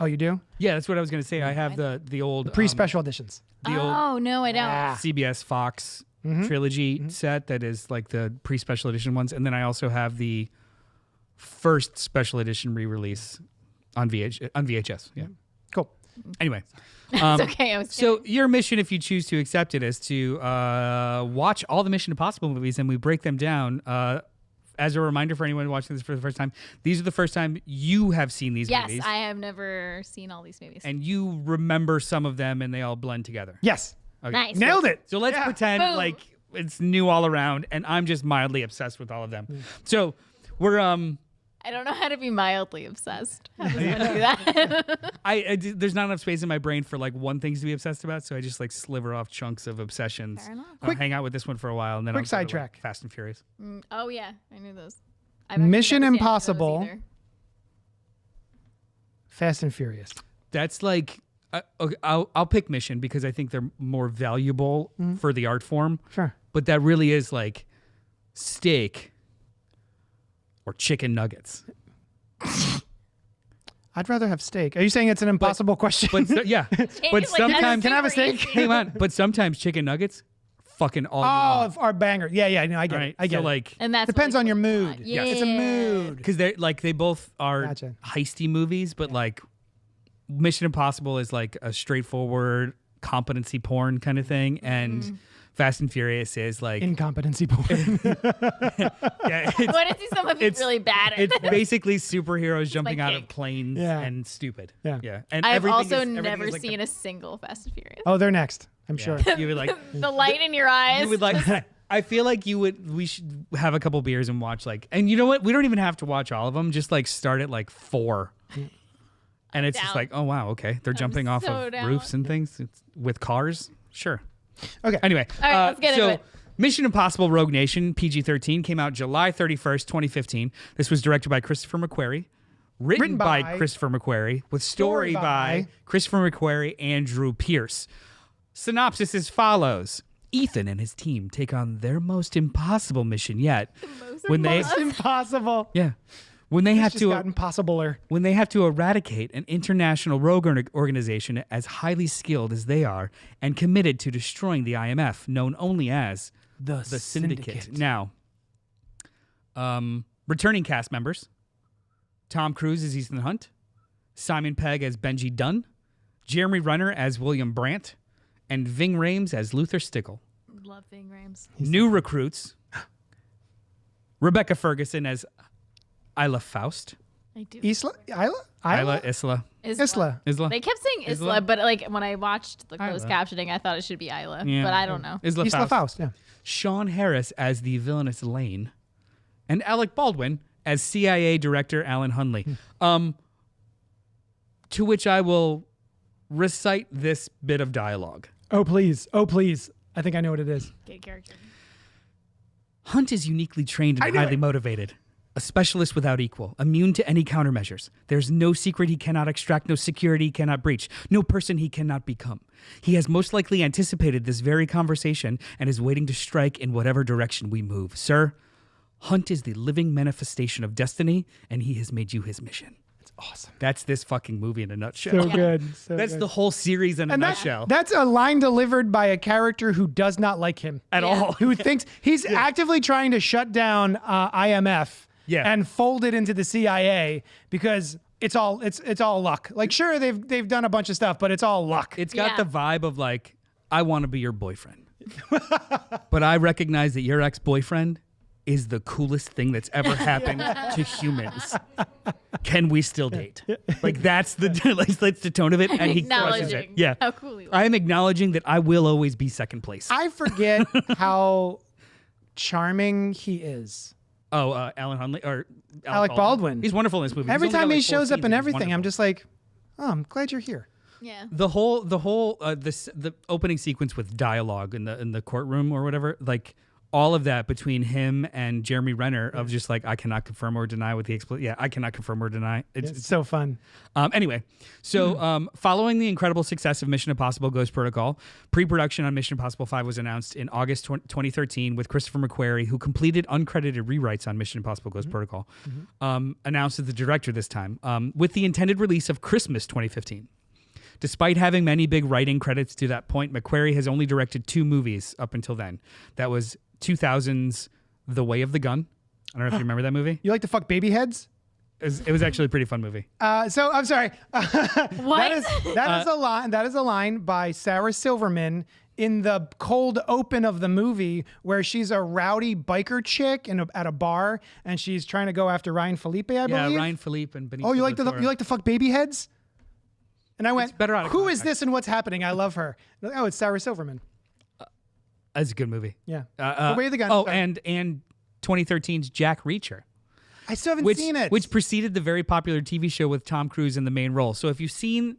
[SPEAKER 2] Oh, you do?
[SPEAKER 3] Yeah, that's what I was going to say. I have the old
[SPEAKER 2] Pre-special editions.
[SPEAKER 3] the old
[SPEAKER 4] Oh, no, I don't.
[SPEAKER 3] CBS Fox trilogy set that is like the pre-special edition ones, and then I also have the first special edition re-release on VHS. Yeah.
[SPEAKER 2] Cool.
[SPEAKER 3] Anyway,
[SPEAKER 4] It's okay. I was
[SPEAKER 3] so your mission, if you choose to accept it, is to watch all the Mission Impossible movies, and we break them down. As a reminder for anyone watching this for the first time, these are the first time you have seen these
[SPEAKER 4] Yes,
[SPEAKER 3] movies.
[SPEAKER 4] I have never seen all these movies.
[SPEAKER 3] And you remember some of them, and they all blend together.
[SPEAKER 2] Yes.
[SPEAKER 3] Okay.
[SPEAKER 4] Nice.
[SPEAKER 2] Nailed it.
[SPEAKER 3] So let's pretend
[SPEAKER 4] Boom.
[SPEAKER 3] like it's new all around, and I'm just mildly obsessed with all of them. So we're
[SPEAKER 4] I don't know how to be mildly obsessed. How does one do that?
[SPEAKER 3] there's not enough space in my brain for like one thing to be obsessed about, so I just like sliver off chunks of obsessions.
[SPEAKER 4] Fair enough.
[SPEAKER 3] I'll hang out with this one for a while, and then
[SPEAKER 2] Quick
[SPEAKER 3] I'll go to, like,
[SPEAKER 2] sidetrack.
[SPEAKER 3] Fast and Furious.
[SPEAKER 4] Oh, yeah. I knew those. I've actually
[SPEAKER 2] Mission
[SPEAKER 4] never seen any of those
[SPEAKER 2] Impossible.
[SPEAKER 4] either.
[SPEAKER 2] Fast and Furious.
[SPEAKER 3] That's like okay, I'll pick Mission because I think they're more valuable for the art form.
[SPEAKER 2] Sure.
[SPEAKER 3] But that really is like steak or chicken nuggets.
[SPEAKER 2] I'd rather have steak. Are you saying it's an impossible question?
[SPEAKER 3] But yeah, but
[SPEAKER 4] It's like,
[SPEAKER 3] sometimes
[SPEAKER 2] Can I have a
[SPEAKER 4] super
[SPEAKER 2] steak?
[SPEAKER 4] easy.
[SPEAKER 3] hang on. But sometimes chicken nuggets, fucking all. you
[SPEAKER 2] Oh,
[SPEAKER 3] want.
[SPEAKER 2] our banger. Yeah, no, I get
[SPEAKER 3] All
[SPEAKER 2] it.
[SPEAKER 3] right,
[SPEAKER 2] I get
[SPEAKER 3] so
[SPEAKER 2] it.
[SPEAKER 3] like
[SPEAKER 4] And that's
[SPEAKER 2] Depends
[SPEAKER 4] what
[SPEAKER 2] on your
[SPEAKER 4] we
[SPEAKER 2] mood.
[SPEAKER 4] want.
[SPEAKER 3] Yes.
[SPEAKER 2] It's a mood.
[SPEAKER 3] because they both are
[SPEAKER 2] Gotcha.
[SPEAKER 3] heisty movies, but like Mission Impossible is like a straightforward competency porn kind of thing, and Fast and Furious is like
[SPEAKER 2] Incompetency porn.
[SPEAKER 3] yeah, it's,
[SPEAKER 4] What if someone be
[SPEAKER 3] it's-
[SPEAKER 4] really bad at
[SPEAKER 3] it's
[SPEAKER 4] this?
[SPEAKER 3] basically superheroes jumping out of
[SPEAKER 4] kink.
[SPEAKER 3] planes
[SPEAKER 2] Yeah.
[SPEAKER 3] and stupid.
[SPEAKER 2] Yeah.
[SPEAKER 3] And
[SPEAKER 4] I've
[SPEAKER 3] everything
[SPEAKER 4] also
[SPEAKER 3] everything
[SPEAKER 4] never
[SPEAKER 3] like
[SPEAKER 4] seen a single Fast and Furious.
[SPEAKER 2] Oh, they're next. I'm sure.
[SPEAKER 3] You would like.
[SPEAKER 4] The light in your eyes.
[SPEAKER 3] You would like. I feel like we should have a couple beers and watch like. And you know what? We don't even have to watch all of them. Just like start at like 4. And it's just
[SPEAKER 4] down.
[SPEAKER 3] like, oh wow, okay, they're jumping off
[SPEAKER 4] so
[SPEAKER 3] of
[SPEAKER 4] down.
[SPEAKER 3] roofs and things with cars. Sure.
[SPEAKER 2] Okay.
[SPEAKER 3] Anyway,
[SPEAKER 4] All right, let's get
[SPEAKER 3] so
[SPEAKER 4] into it.
[SPEAKER 3] Mission Impossible: Rogue Nation (PG-13) came out July 31st, 2015. This was directed by Christopher McQuarrie, written by Christopher McQuarrie, with story by Christopher McQuarrie and Drew Pearce. Synopsis as follows: Ethan and his team take on their most impossible mission yet when they
[SPEAKER 2] It's impossible.
[SPEAKER 3] when they have
[SPEAKER 2] It's just
[SPEAKER 3] to
[SPEAKER 2] gotten possibler.
[SPEAKER 3] when they have to eradicate an international rogue organization as highly skilled as they are and committed to destroying the IMF, known only as the Syndicate. Now, returning cast members: Tom Cruise as Ethan Hunt, Simon Pegg as Benji Dunn, Jeremy Renner as William Brandt, and Ving Rhames as Luther Stickle.
[SPEAKER 4] Love Ving Rhames.
[SPEAKER 3] New recruits: Rebecca Ferguson as Isla Faust.
[SPEAKER 4] I do.
[SPEAKER 2] Isla?
[SPEAKER 3] Isla.
[SPEAKER 2] Isla.
[SPEAKER 4] They kept saying Isla, but like when I watched the closed
[SPEAKER 3] Isla.
[SPEAKER 4] captioning, I thought it should be Isla,
[SPEAKER 3] Yeah.
[SPEAKER 4] but I don't know.
[SPEAKER 3] Isla
[SPEAKER 2] Isla Faust, yeah.
[SPEAKER 3] Sean Harris as the villainous Lane, and Alec Baldwin as CIA Director Alan Hunley. To which I will recite this bit of dialogue.
[SPEAKER 2] Oh, please. Oh, please. I think I know what it is.
[SPEAKER 4] Good character.
[SPEAKER 3] Hunt is uniquely trained and highly motivated. A specialist without equal, immune to any countermeasures. There's no secret he cannot extract, no security he cannot breach, no person he cannot become. He has most likely anticipated this very conversation and is waiting to strike in whatever direction we move. Sir, Hunt is the living manifestation of destiny, and he has made you his mission.
[SPEAKER 2] It's awesome.
[SPEAKER 3] That's this fucking movie in a nutshell.
[SPEAKER 2] So good. So
[SPEAKER 3] That's
[SPEAKER 2] good.
[SPEAKER 3] the whole series in a nutshell.
[SPEAKER 2] That's a line delivered by a character who does not like him
[SPEAKER 3] At all.
[SPEAKER 2] Who thinks he's actively trying to shut down IMF and fold it into the CIA because it's all luck. Like, sure, they've done a bunch of stuff, but it's all luck.
[SPEAKER 3] It's got
[SPEAKER 4] Yeah.
[SPEAKER 3] the vibe of like, I want to be your boyfriend. But I recognize that your ex-boyfriend is the coolest thing that's ever happened to humans. Can we still date? Like that's the tone of it, and he crushes it.
[SPEAKER 4] Acknowledging
[SPEAKER 3] Yeah,
[SPEAKER 4] how cool he was.
[SPEAKER 3] I am acknowledging that I will always be second place.
[SPEAKER 2] I forget how charming he is.
[SPEAKER 3] Alan Hunley or
[SPEAKER 2] Alec Baldwin.
[SPEAKER 3] He's wonderful in this movie.
[SPEAKER 2] Every
[SPEAKER 3] He's only
[SPEAKER 2] time
[SPEAKER 3] got,
[SPEAKER 2] he
[SPEAKER 3] like, 4
[SPEAKER 2] shows up
[SPEAKER 3] scenes
[SPEAKER 2] in
[SPEAKER 3] and he's
[SPEAKER 2] everything, I'm
[SPEAKER 3] wonderful.
[SPEAKER 2] just like, oh, I'm glad you're here.
[SPEAKER 4] Yeah.
[SPEAKER 3] The whole the opening sequence with dialogue in the courtroom or whatever, like all of that between him and Jeremy Renner of just like, I cannot confirm or deny with the I cannot confirm or deny.
[SPEAKER 2] It's so fun.
[SPEAKER 3] Anyway, so following the incredible success of Mission Impossible Ghost Protocol, pre-production on Mission Impossible 5 was announced in August 2013 with Christopher McQuarrie, who completed uncredited rewrites on Mission Impossible Ghost Protocol, announced as the director this time, with the intended release of Christmas 2015. Despite having many big writing credits to that point, McQuarrie has only directed 2 movies up until then. That was 2000's The Way of the Gun. I don't know if you remember that movie.
[SPEAKER 2] You like to fuck baby heads?
[SPEAKER 3] It was actually a pretty fun movie.
[SPEAKER 2] So I'm sorry.
[SPEAKER 4] What?
[SPEAKER 2] That is a line by Sarah Silverman in the cold open of the movie where she's a rowdy biker chick at a bar and she's trying to go after Ryan Felipe, I believe.
[SPEAKER 3] Yeah, Ryan Felipe and Benicio
[SPEAKER 2] Oh, you like
[SPEAKER 3] del
[SPEAKER 2] to fuck baby heads? And I went,
[SPEAKER 3] better out of
[SPEAKER 2] who is
[SPEAKER 3] context.
[SPEAKER 2] this and what's happening? I love her. Oh, it's Sarah Silverman.
[SPEAKER 3] That's a good movie.
[SPEAKER 2] Yeah. The Way of the Gun.
[SPEAKER 3] Oh,
[SPEAKER 2] Sorry.
[SPEAKER 3] and 2013's Jack Reacher.
[SPEAKER 2] I still haven't seen it.
[SPEAKER 3] Which preceded the very popular TV show with Tom Cruise in the main role. So if you've seen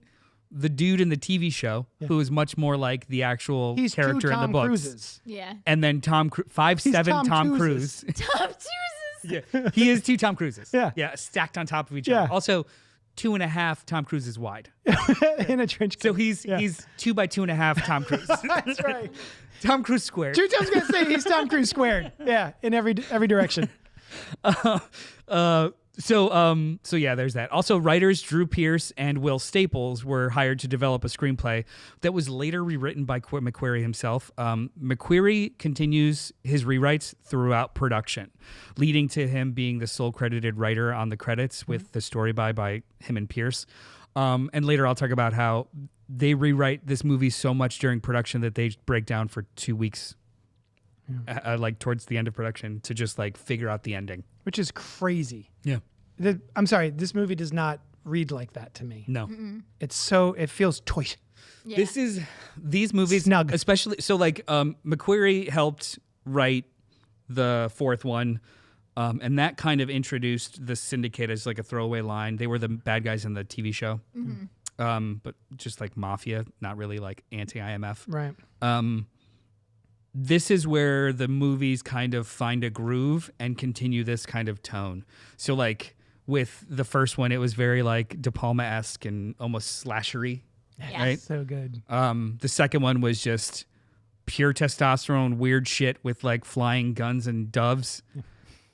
[SPEAKER 3] the dude in the TV show, who is much more like the actual
[SPEAKER 2] He's
[SPEAKER 3] character
[SPEAKER 2] two
[SPEAKER 3] in the
[SPEAKER 2] Tom
[SPEAKER 3] books,
[SPEAKER 2] Cruises.
[SPEAKER 4] Yeah.
[SPEAKER 3] and then 5'7" Tom Cruise.
[SPEAKER 4] Tom chooses.
[SPEAKER 3] Yeah, he is 2 Tom Cruises.
[SPEAKER 2] Yeah.
[SPEAKER 3] Stacked on top of each
[SPEAKER 2] Yeah.
[SPEAKER 3] other. Also, 2.5 Tom Cruises wide.
[SPEAKER 2] In a trench coat.
[SPEAKER 3] So he's 2 by 2.5 Tom Cruise.
[SPEAKER 2] That's right.
[SPEAKER 3] Tom Cruise squared.
[SPEAKER 2] I was going to say he's Tom Cruise squared. Yeah, in every direction.
[SPEAKER 3] So yeah, there's that. Also, writers Drew Pearce and Will Staples were hired to develop a screenplay that was later rewritten by McQuarrie himself. McQuarrie continues his rewrites throughout production, leading to him being the sole credited writer on the credits with the story by him and Pearce. And later I'll talk about how they rewrite this movie so much during production that they break down for 2 weeks. Like towards the end of production to just like figure out the ending.
[SPEAKER 2] Which is crazy.
[SPEAKER 3] Yeah.
[SPEAKER 2] I'm sorry, this movie does not read like that to me.
[SPEAKER 3] No.
[SPEAKER 2] It feels toy.
[SPEAKER 4] Yeah.
[SPEAKER 3] These movies,
[SPEAKER 2] Snug.
[SPEAKER 3] especially, so like McQuarrie helped write the 4th one, and that kind of introduced the Syndicate as like a throwaway line. They were the bad guys in the TV show, but just like mafia, not really like anti-IMF.
[SPEAKER 2] Right.
[SPEAKER 3] This is where the movies kind of find a groove and continue this kind of tone. So like with the first one, it was very like De Palma-esque and almost slashery.
[SPEAKER 4] Yeah.
[SPEAKER 3] Right?
[SPEAKER 2] So good.
[SPEAKER 3] The second one was just pure testosterone, weird shit with like flying guns and doves.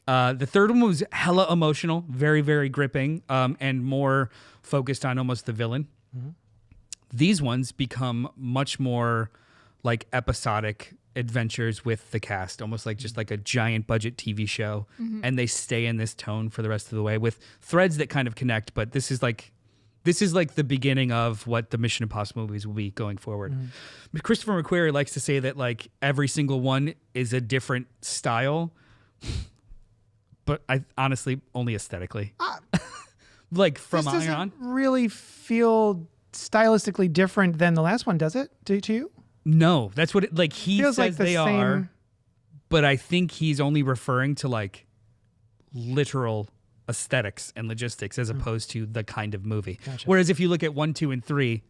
[SPEAKER 3] The third one was hella emotional, very, very gripping, and more focused on almost the villain. These ones become much more like episodic adventures with the cast, almost like just like a giant budget TV show. And they stay in this tone for the rest of the way with threads that kind of connect. But this is like the beginning of what the Mission Impossible movies will be going forward. Christopher McQuarrie likes to say that like every single one is a different style, but I honestly only aesthetically. Like from
[SPEAKER 2] This doesn't
[SPEAKER 3] on.
[SPEAKER 2] really feel stylistically different than the last one, does it? To you?
[SPEAKER 3] No, that's what it, like he
[SPEAKER 2] Feels
[SPEAKER 3] says
[SPEAKER 2] like the
[SPEAKER 3] they
[SPEAKER 2] same-
[SPEAKER 3] are, but I think he's only referring to like literal aesthetics and logistics as opposed to the kind of movie.
[SPEAKER 2] Gotcha.
[SPEAKER 3] Whereas if you look at 1, 2, and 3,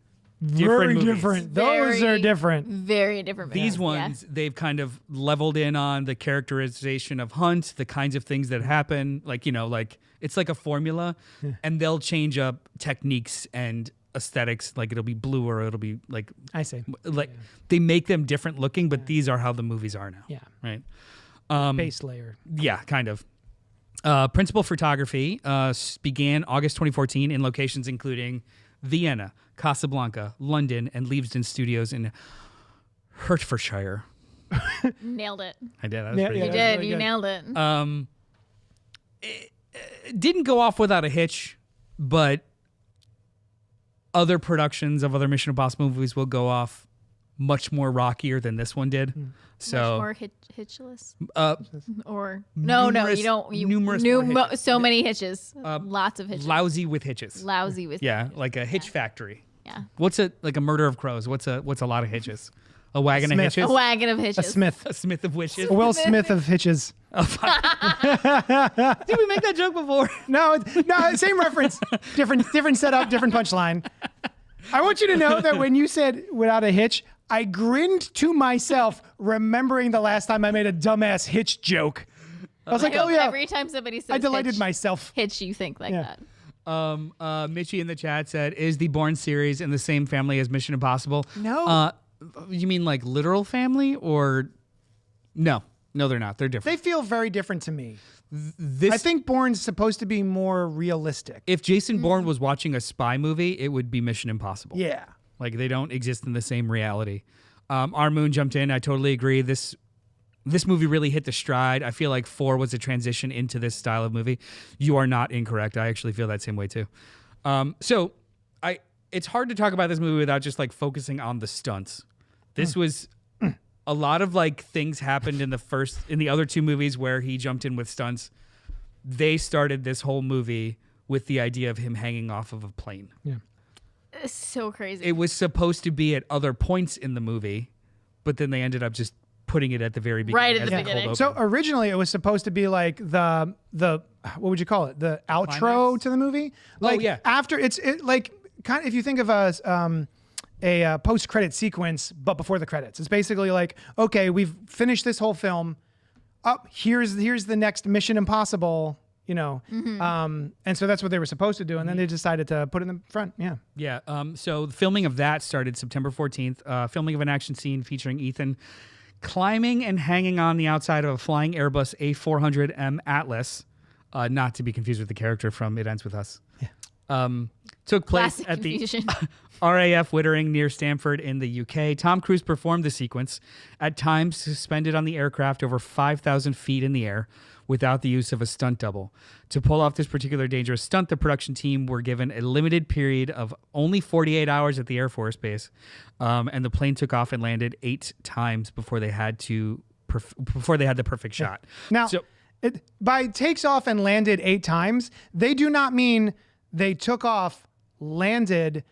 [SPEAKER 2] Very
[SPEAKER 3] movies.
[SPEAKER 2] different. Those are different.
[SPEAKER 4] Very different.
[SPEAKER 3] These
[SPEAKER 4] movies, yeah.
[SPEAKER 3] ones, they've kind of leveled in on the characterization of Hunt, the kinds of things that happen. Like, like it's like a formula, and they'll change up techniques and aesthetics. Like it'll be blue or it'll be like,
[SPEAKER 2] I see.
[SPEAKER 3] they make them different looking, but these are how the movies are now.
[SPEAKER 2] Yeah.
[SPEAKER 3] Right.
[SPEAKER 2] Base layer.
[SPEAKER 3] Yeah, kind of. Principal photography began August 2014 in locations including Vienna, Casablanca, London, and Leavesden Studios in Hertfordshire.
[SPEAKER 4] Nailed it.
[SPEAKER 3] I did. That was
[SPEAKER 2] Yeah,
[SPEAKER 3] pretty
[SPEAKER 2] yeah.
[SPEAKER 4] You
[SPEAKER 3] good.
[SPEAKER 4] did.
[SPEAKER 2] really
[SPEAKER 4] You
[SPEAKER 2] good.
[SPEAKER 4] nailed it.
[SPEAKER 3] It didn't go off without a hitch, but other productions of other Mission Impossible movies will go off much more rockier than this one did. So
[SPEAKER 4] Much more hitchless.
[SPEAKER 3] uh,
[SPEAKER 4] Or no,
[SPEAKER 3] numerous-
[SPEAKER 4] you don't. You
[SPEAKER 3] numerous more hitches.
[SPEAKER 4] so many hitches. Lots of hitches.
[SPEAKER 3] lousy with hitches.
[SPEAKER 4] Lousy with.
[SPEAKER 3] Yeah, like a hitch factory.
[SPEAKER 4] Yeah.
[SPEAKER 3] What's a like a murder of crows? What's a lot of hitches? A wagon of
[SPEAKER 2] Smith.
[SPEAKER 3] hitches?
[SPEAKER 4] A wagon of hitches.
[SPEAKER 2] A Smith.
[SPEAKER 3] A smith of witches?
[SPEAKER 2] A Will Smith of hitches.
[SPEAKER 3] Did we make that joke before?
[SPEAKER 2] No, same reference. Different setup, different punchline. I want you to know that when you said without a hitch, I grinned to myself, remembering the last time I made a dumbass Hitch joke. I was like, oh yeah.
[SPEAKER 4] Every time somebody says
[SPEAKER 2] I delighted
[SPEAKER 4] Hitch,
[SPEAKER 2] myself.
[SPEAKER 4] Hitch, you think like that.
[SPEAKER 3] Mitchie in the chat said, is the Bourne series in the same family as Mission Impossible?
[SPEAKER 2] No.
[SPEAKER 3] You mean like literal family or no? No, they're not. They're different.
[SPEAKER 2] They feel very different to me.
[SPEAKER 3] This,
[SPEAKER 2] I think Bourne's supposed to be more realistic.
[SPEAKER 3] if Jason Bourne was watching a spy movie, it would be Mission Impossible.
[SPEAKER 2] Yeah.
[SPEAKER 3] Like they don't exist in the same reality. Our Moon jumped in. I totally agree. This movie really hit the stride. I feel like 4 was a transition into this style of movie. You are not incorrect. I actually feel that same way too. It's hard to talk about this movie without just like focusing on the stunts. This was a lot of like things happened in the other 2 movies where he jumped in with stunts. They started this whole movie with the idea of him hanging off of a plane.
[SPEAKER 2] Yeah.
[SPEAKER 4] It's so crazy.
[SPEAKER 3] It was supposed to be at other points in the movie, but then they ended up just putting it at the very beginning.
[SPEAKER 4] Right at the
[SPEAKER 3] as a cold
[SPEAKER 4] beginning.
[SPEAKER 3] open.
[SPEAKER 2] So originally it was supposed to be like the what would you call it? The outro
[SPEAKER 3] Climax?
[SPEAKER 2] to the movie. Like
[SPEAKER 3] yeah.
[SPEAKER 2] after it like kind of, if you think of a post-credit sequence, but before the credits, it's basically like, okay, we've finished this whole film. Here's the next Mission Impossible. And so that's what they were supposed to do, and then they decided to put it in the front. Yeah.
[SPEAKER 3] Yeah. So the filming of that started September 14th. Filming of an action scene featuring Ethan climbing and hanging on the outside of a flying Airbus A400M Atlas, not to be confused with the character from It Ends With Us. Yeah. Took place
[SPEAKER 4] Classic
[SPEAKER 3] at the
[SPEAKER 4] confusion.
[SPEAKER 3] RAF Wittering near Stamford in the UK. Tom Cruise performed the sequence, at times suspended on the aircraft over 5,000 feet in the air, without the use of a stunt double. To pull off this particular dangerous stunt, the production team were given a limited period of only 48 hours at the Air Force Base, and the plane took off and landed 8 times before they had the perfect shot.
[SPEAKER 2] Now,
[SPEAKER 3] So-
[SPEAKER 2] by takes off and landed 8 times, they do not mean they took off, landed,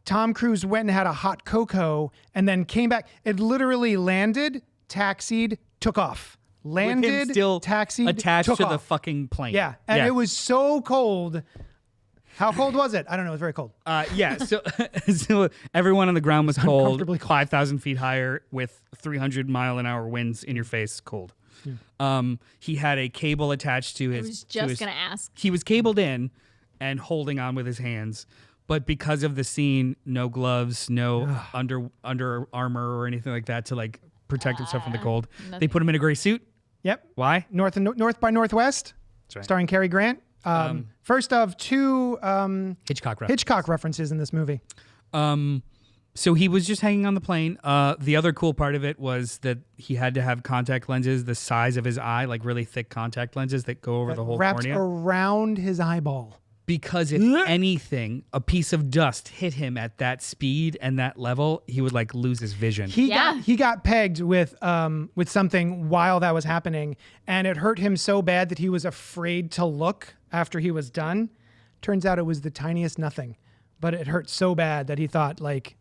[SPEAKER 2] Tom Cruise went and had a hot cocoa, and then came back. It literally landed, taxied, took off. Landed,
[SPEAKER 3] with him still
[SPEAKER 2] taxied,
[SPEAKER 3] attached
[SPEAKER 2] took
[SPEAKER 3] to
[SPEAKER 2] off.
[SPEAKER 3] the fucking plane.
[SPEAKER 2] Yeah, and it was so cold. How cold was it? I don't know. It was very cold.
[SPEAKER 3] So everyone on the ground was cold,
[SPEAKER 2] uncomfortably cold.
[SPEAKER 3] 5,000 feet higher with 300-mile-an-hour winds in your face, cold. Yeah. He had a cable attached to his.
[SPEAKER 4] I was just gonna ask.
[SPEAKER 3] He was cabled in and holding on with his hands, but because of the scene, no gloves, no under armor or anything like that to like protect himself from the cold.
[SPEAKER 4] nothing.
[SPEAKER 3] They put him in a gray suit.
[SPEAKER 2] Yep.
[SPEAKER 3] Why?
[SPEAKER 2] North by Northwest,
[SPEAKER 3] That's right.
[SPEAKER 2] starring Cary Grant. First of 2
[SPEAKER 3] Hitchcock reference.
[SPEAKER 2] Hitchcock references in this movie.
[SPEAKER 3] So he was just hanging on the plane. The other cool part of it was that he had to have contact lenses the size of his eye, like really thick contact lenses that go over the whole
[SPEAKER 2] Wrapped
[SPEAKER 3] cornea.
[SPEAKER 2] around his eyeball.
[SPEAKER 3] Because if anything, a piece of dust hit him at that speed and that level, he would like lose his vision.
[SPEAKER 2] He
[SPEAKER 4] Yeah.
[SPEAKER 2] got pegged with something while that was happening, and it hurt him so bad that he was afraid to look after he was done. Turns out it was the tiniest nothing, but it hurt so bad that he thought like,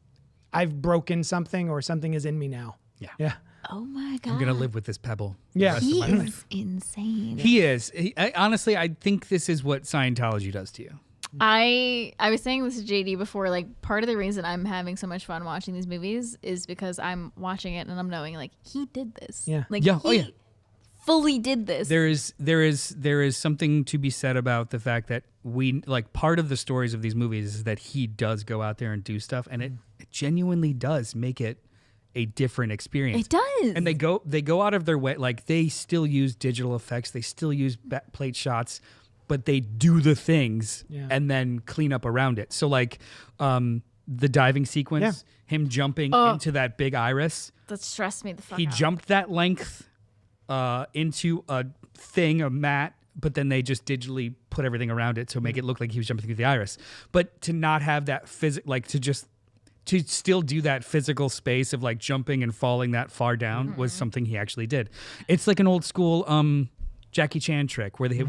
[SPEAKER 2] I've broken something or something is in me now.
[SPEAKER 3] Yeah.
[SPEAKER 2] Yeah.
[SPEAKER 4] Oh my god.
[SPEAKER 3] I'm gonna live with this pebble.
[SPEAKER 2] Yeah.
[SPEAKER 3] the rest of
[SPEAKER 4] He
[SPEAKER 3] my life.
[SPEAKER 4] is insane.
[SPEAKER 3] He is. Honestly, I think this is what Scientology does to you.
[SPEAKER 4] I was saying this to JD before, like part of the reason I'm having so much fun watching these movies is because I'm watching it and I'm knowing like he did this.
[SPEAKER 2] Yeah.
[SPEAKER 4] Like
[SPEAKER 3] Yeah.
[SPEAKER 4] he
[SPEAKER 3] Oh, yeah.
[SPEAKER 4] fully did this.
[SPEAKER 3] There is something to be said about the fact that we like part of the stories of these movies is that he does go out there and do stuff, and it genuinely does make it a different experience.
[SPEAKER 4] It does.
[SPEAKER 3] And they go out of their way, like they still use digital effects, they still use plate shots, but they do the things and then clean up around it. So like the diving sequence, him jumping into that big iris,
[SPEAKER 4] that stressed me the fuck
[SPEAKER 3] he
[SPEAKER 4] out.
[SPEAKER 3] jumped that length into a mat, but then they just digitally put everything around it to make it look like he was jumping through the iris. But to not have that to still do that physical space of like jumping and falling that far down was something he actually did. It's like an old school Jackie Chan trick where they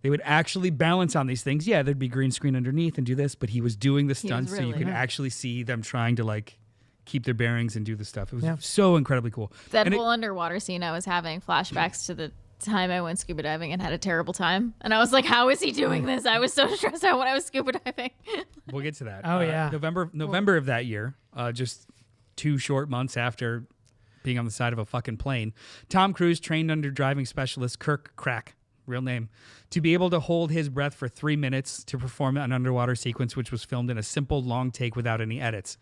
[SPEAKER 3] they would actually balance on these things. Yeah, there'd be green screen underneath and do this, but he was doing the stunts so you
[SPEAKER 4] really-
[SPEAKER 3] could actually see them trying to like keep their bearings and do the stuff. It was so incredibly cool.
[SPEAKER 4] That
[SPEAKER 3] And
[SPEAKER 4] whole underwater scene, I was having flashbacks to the time I went scuba diving and had a terrible time. And I was like, how is he doing this? I was so stressed out when I was scuba diving.
[SPEAKER 3] We'll get to that.
[SPEAKER 2] Oh, yeah.
[SPEAKER 3] November of that year, just 2 short months after being on the side of a fucking plane. Tom Cruise trained under driving specialist Kirk Crack, real name, to be able to hold his breath for 3 minutes to perform an underwater sequence, which was filmed in a simple long take without any edits.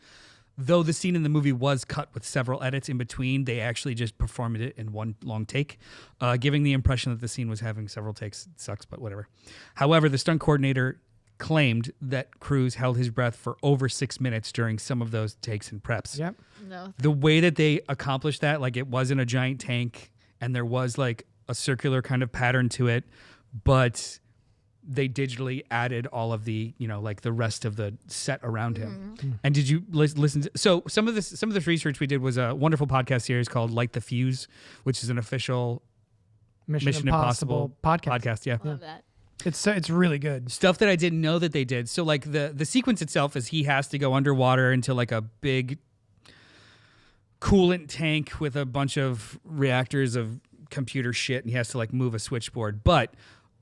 [SPEAKER 3] Though the scene in the movie was cut with several edits in between, they actually just performed it in one long take, giving the impression that the scene was having several takes. It sucks, but whatever. However, the stunt coordinator claimed that Cruise held his breath for over 6 minutes during some of those takes and preps.
[SPEAKER 2] Yep.
[SPEAKER 4] No.
[SPEAKER 3] The way that they accomplished that, like it wasn't a giant tank and there was like a circular kind of pattern to it, but they digitally added all of the, like the rest of the set around him. And did you listen to, so some of this research we did was a wonderful podcast series called Light the Fuse, which is an official Mission Impossible podcast. Yeah.
[SPEAKER 4] Love that.
[SPEAKER 2] It's really good.
[SPEAKER 3] Stuff that I didn't know that they did. So like the sequence itself is he has to go underwater into like a big coolant tank with a bunch of reactors of computer shit, and he has to like move a switchboard. But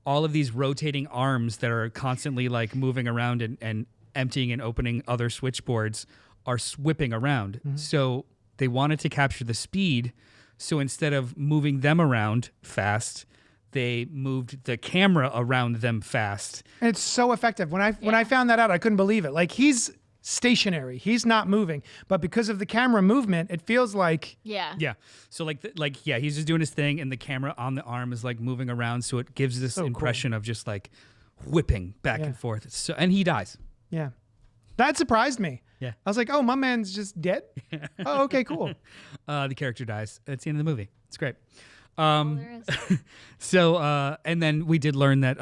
[SPEAKER 3] all of these rotating arms that are constantly like moving around and emptying and opening other switchboards are whipping around. So they wanted to capture the speed. So instead of moving them around fast, they moved the camera around them fast.
[SPEAKER 2] And it's so effective. When I found that out, I couldn't believe it. Like he's stationary, he's not moving, but because of the camera movement, it feels like
[SPEAKER 4] Yeah.
[SPEAKER 3] Yeah. So he's just doing his thing, and the camera on the arm is like moving around, so it gives this
[SPEAKER 2] So
[SPEAKER 3] impression of just like whipping back and forth. So, and he dies.
[SPEAKER 2] Yeah. That surprised me.
[SPEAKER 3] Yeah.
[SPEAKER 2] I was like, oh, my man's just dead? Oh, okay, cool.
[SPEAKER 3] The character dies. That's the end of the movie. It's great.
[SPEAKER 4] There is.
[SPEAKER 3] So, and then we did learn that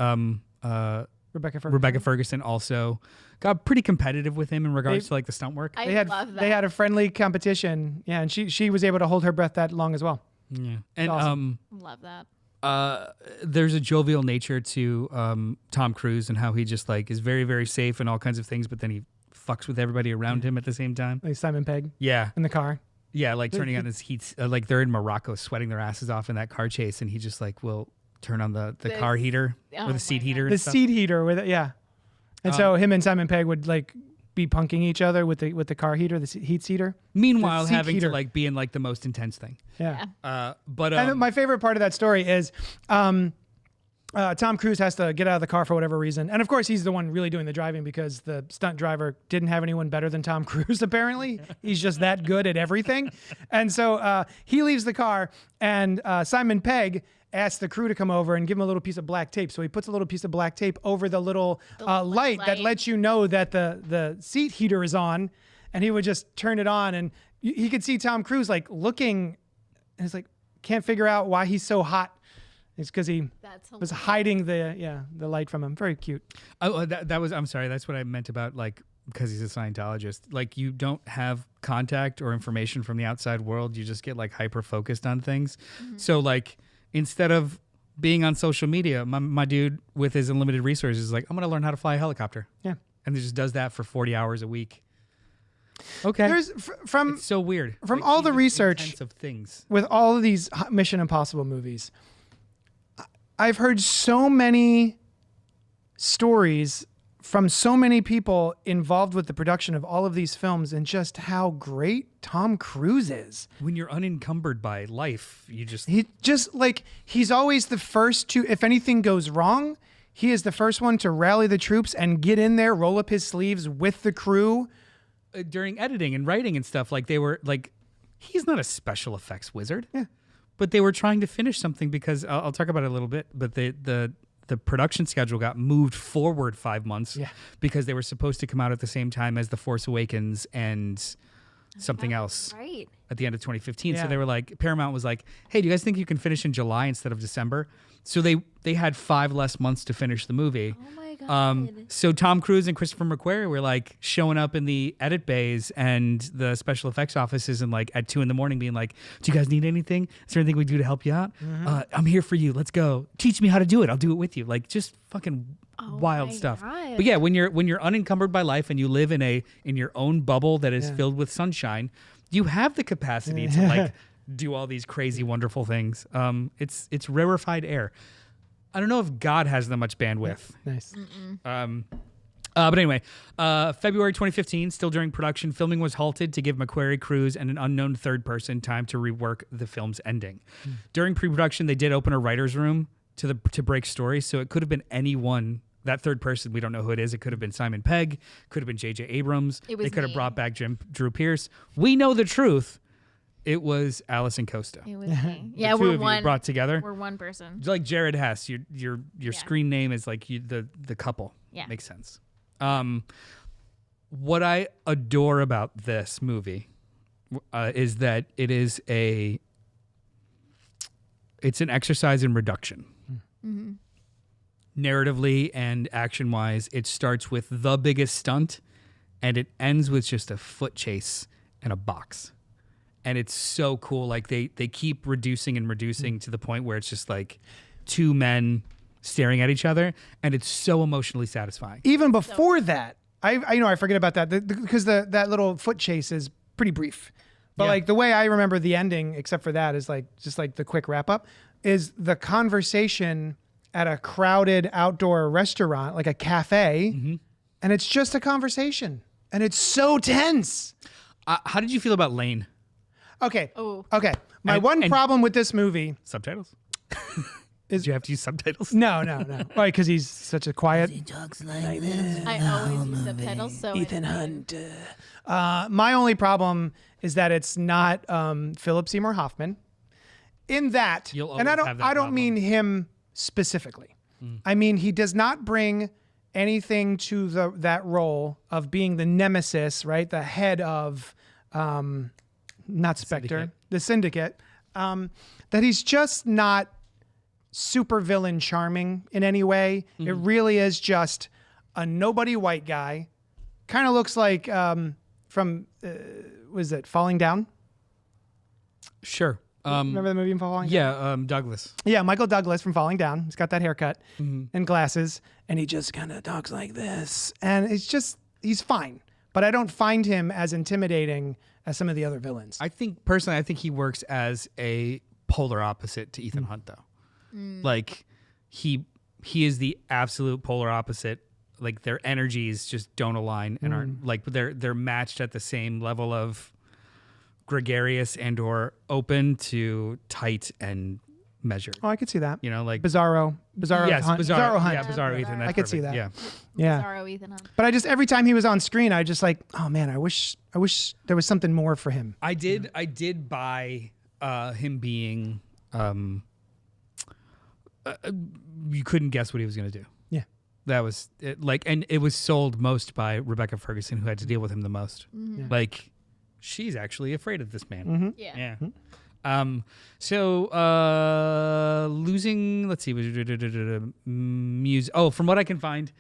[SPEAKER 2] Rebecca
[SPEAKER 3] Ferguson also got pretty competitive with him in regards to like the stunt work.
[SPEAKER 4] I love that.
[SPEAKER 2] They had a friendly competition. Yeah, and she was able to hold her breath that long as well.
[SPEAKER 3] Yeah. And
[SPEAKER 2] awesome.
[SPEAKER 4] Love that.
[SPEAKER 3] there's a jovial nature to Tom Cruise and how he just like is very, very safe and all kinds of things, but then he fucks with everybody around him at the same time.
[SPEAKER 2] Like Simon Pegg
[SPEAKER 3] Yeah.
[SPEAKER 2] in the car.
[SPEAKER 3] Yeah, like turning on his heat, like they're in Morocco sweating their asses off in that car chase, and he just like will turn on the car heater or the seat heater.
[SPEAKER 2] The
[SPEAKER 3] and stuff.
[SPEAKER 2] seat heater with it, yeah. And so him and Simon Pegg would like be punking each other with the car heater, the heat seater.
[SPEAKER 3] Meanwhile,
[SPEAKER 2] the seat
[SPEAKER 3] having
[SPEAKER 2] heater.
[SPEAKER 3] to like be in like the most intense thing.
[SPEAKER 2] Yeah.
[SPEAKER 3] But
[SPEAKER 2] And my favorite part of that story is Tom Cruise has to get out of the car for whatever reason. And of course, he's the one really doing the driving because the stunt driver didn't have anyone better than Tom Cruise, apparently. He's just that good at everything. And so he leaves the car, and Simon Pegg asks the crew to come over and give him a little piece of black tape. So he puts a little piece of black tape over the little light that lets you know that the seat heater is on. And he would just turn it on, and he could see Tom Cruise like looking, and it's like, can't figure out why he's so hot. It's because he was hiding the light from him. Very cute.
[SPEAKER 3] Oh, that was. I'm sorry. That's what I meant about like because he's a Scientologist. Like you don't have contact or information from the outside world. You just get like hyper focused on things. Mm-hmm. So like instead of being on social media, my dude with his unlimited resources is like, I'm gonna learn how to fly a helicopter.
[SPEAKER 2] Yeah,
[SPEAKER 3] and he just does that for 40 hours a week. Okay.
[SPEAKER 2] There's from
[SPEAKER 3] it's so weird
[SPEAKER 2] from
[SPEAKER 3] like,
[SPEAKER 2] all the research
[SPEAKER 3] of things
[SPEAKER 2] with all of these Mission Impossible movies. I've heard so many stories from so many people involved with the production of all of these films and just how great Tom Cruise is.
[SPEAKER 3] When you're unencumbered by life,
[SPEAKER 2] he's always the first to, if anything goes wrong, he is the first one to rally the troops and get in there, roll up his sleeves with the crew.
[SPEAKER 3] During editing and writing and stuff, like they were like, he's not a special effects wizard.
[SPEAKER 2] Yeah.
[SPEAKER 3] But they were trying to finish something because I'll talk about it a little bit. But the production schedule got moved forward 5 months because they were supposed to come out at the same time as The Force Awakens and something else at the end of 2015.
[SPEAKER 2] Yeah.
[SPEAKER 3] So they were like, Paramount was like, hey, do you guys think you can finish in July instead of December? So they had 5 less months to finish the movie.
[SPEAKER 4] Oh my God.
[SPEAKER 3] So Tom Cruise and Christopher McQuarrie were like showing up in the edit bays and the special effects offices and like at 2 a.m. being like, do you guys need anything? Is there anything we can do to help you out? Mm-hmm. I'm here for you. Let's go. Teach me how to do it. I'll do it with you. Like just fucking wild stuff.
[SPEAKER 4] God.
[SPEAKER 3] But yeah, when you're unencumbered by life and you live in your own bubble that is filled with sunshine, you have the capacity to like do all these crazy, wonderful things. It's rarefied air. I don't know if God has that much bandwidth.
[SPEAKER 2] Nice.
[SPEAKER 3] But anyway, February 2015, still during production, filming was halted to give McQuarrie, Cruise, and an unknown third person time to rework the film's ending. During pre-production, they did open a writer's room to break story, so it could have been anyone. That third person, we don't know who it is. It could have been Simon Pegg, could have been J.J. Abrams. They could have brought back Drew Pearce. We know the truth. It was Alison Costa.
[SPEAKER 4] It was me. Yeah,
[SPEAKER 3] The two
[SPEAKER 4] we're
[SPEAKER 3] of you
[SPEAKER 4] one.
[SPEAKER 3] brought together.
[SPEAKER 4] We're one person.
[SPEAKER 3] Like Jared Hess, your screen name is like the couple.
[SPEAKER 4] Yeah.
[SPEAKER 3] Makes sense. What I adore about this movie is that it's an exercise in reduction.
[SPEAKER 4] Mm-hmm.
[SPEAKER 3] Narratively and action-wise, it starts with the biggest stunt, and it ends with just a foot chase and a box. And it's so cool. Like they keep reducing and reducing to the point where it's just like two men staring at each other, and it's so emotionally satisfying.
[SPEAKER 2] Even before that, I forget about that because that little foot chase is pretty brief. But
[SPEAKER 3] Yeah.
[SPEAKER 2] like the way I remember the ending, except for that, is like just like the quick wrap up, is the conversation at a crowded outdoor restaurant, like a cafe, and it's just a conversation, and it's so tense.
[SPEAKER 3] How did you feel about Lane?
[SPEAKER 2] Okay.
[SPEAKER 4] Oh.
[SPEAKER 2] Okay. My one problem with this movie
[SPEAKER 3] Subtitles? Did you have to use subtitles?
[SPEAKER 2] No. Why? Because he's such a quiet.
[SPEAKER 4] I always use subtitles, so
[SPEAKER 2] Ethan Hunt. My only problem is that it's not Philip Seymour Hoffman. In that,
[SPEAKER 3] You'll
[SPEAKER 2] and
[SPEAKER 3] always have that
[SPEAKER 2] I don't
[SPEAKER 3] problem.
[SPEAKER 2] mean him specifically. I mean he does not bring anything to that role of being the nemesis, right? The head of, not Spectre,
[SPEAKER 3] Syndicate.
[SPEAKER 2] the Syndicate. That he's just not super villain charming in any way. It really is just a nobody white guy. Kind of looks like from was it Falling Down?
[SPEAKER 3] Sure.
[SPEAKER 2] Remember the movie Falling Down?
[SPEAKER 3] Yeah, Douglas.
[SPEAKER 2] Yeah, Michael Douglas from Falling Down. He's got that haircut and glasses, and he just kind of talks like this. And it's just, he's fine. But I don't find him as intimidating as some of the other villains.
[SPEAKER 3] I think he works as a polar opposite to Ethan Hunt, though. Like he is the absolute polar opposite. Like their energies just don't align and aren't like they're matched at the same level of gregarious and or open to tight and measured.
[SPEAKER 2] Oh, I could see that.
[SPEAKER 3] You know, like
[SPEAKER 2] Bizarro
[SPEAKER 3] yes,
[SPEAKER 2] Hunt.
[SPEAKER 3] Bizarro
[SPEAKER 2] Hunt.
[SPEAKER 3] Yeah, Bizarro Ethan. That's
[SPEAKER 2] I could see
[SPEAKER 3] perfect.
[SPEAKER 2] that.
[SPEAKER 3] Yeah.
[SPEAKER 2] Yeah.
[SPEAKER 4] Bizarro Ethan Hunt.
[SPEAKER 2] But I just, every time he was on screen, I just like, oh man, I wish there was something more for him.
[SPEAKER 3] I did buy him being you couldn't guess what he was going to do.
[SPEAKER 2] Yeah.
[SPEAKER 3] That was it, like, and it was sold most by Rebecca Ferguson, who had to deal with him the most.
[SPEAKER 2] Yeah.
[SPEAKER 3] Like, she's actually afraid of this man.
[SPEAKER 4] Yeah.
[SPEAKER 3] Yeah. So losing, let's see, from what I can find,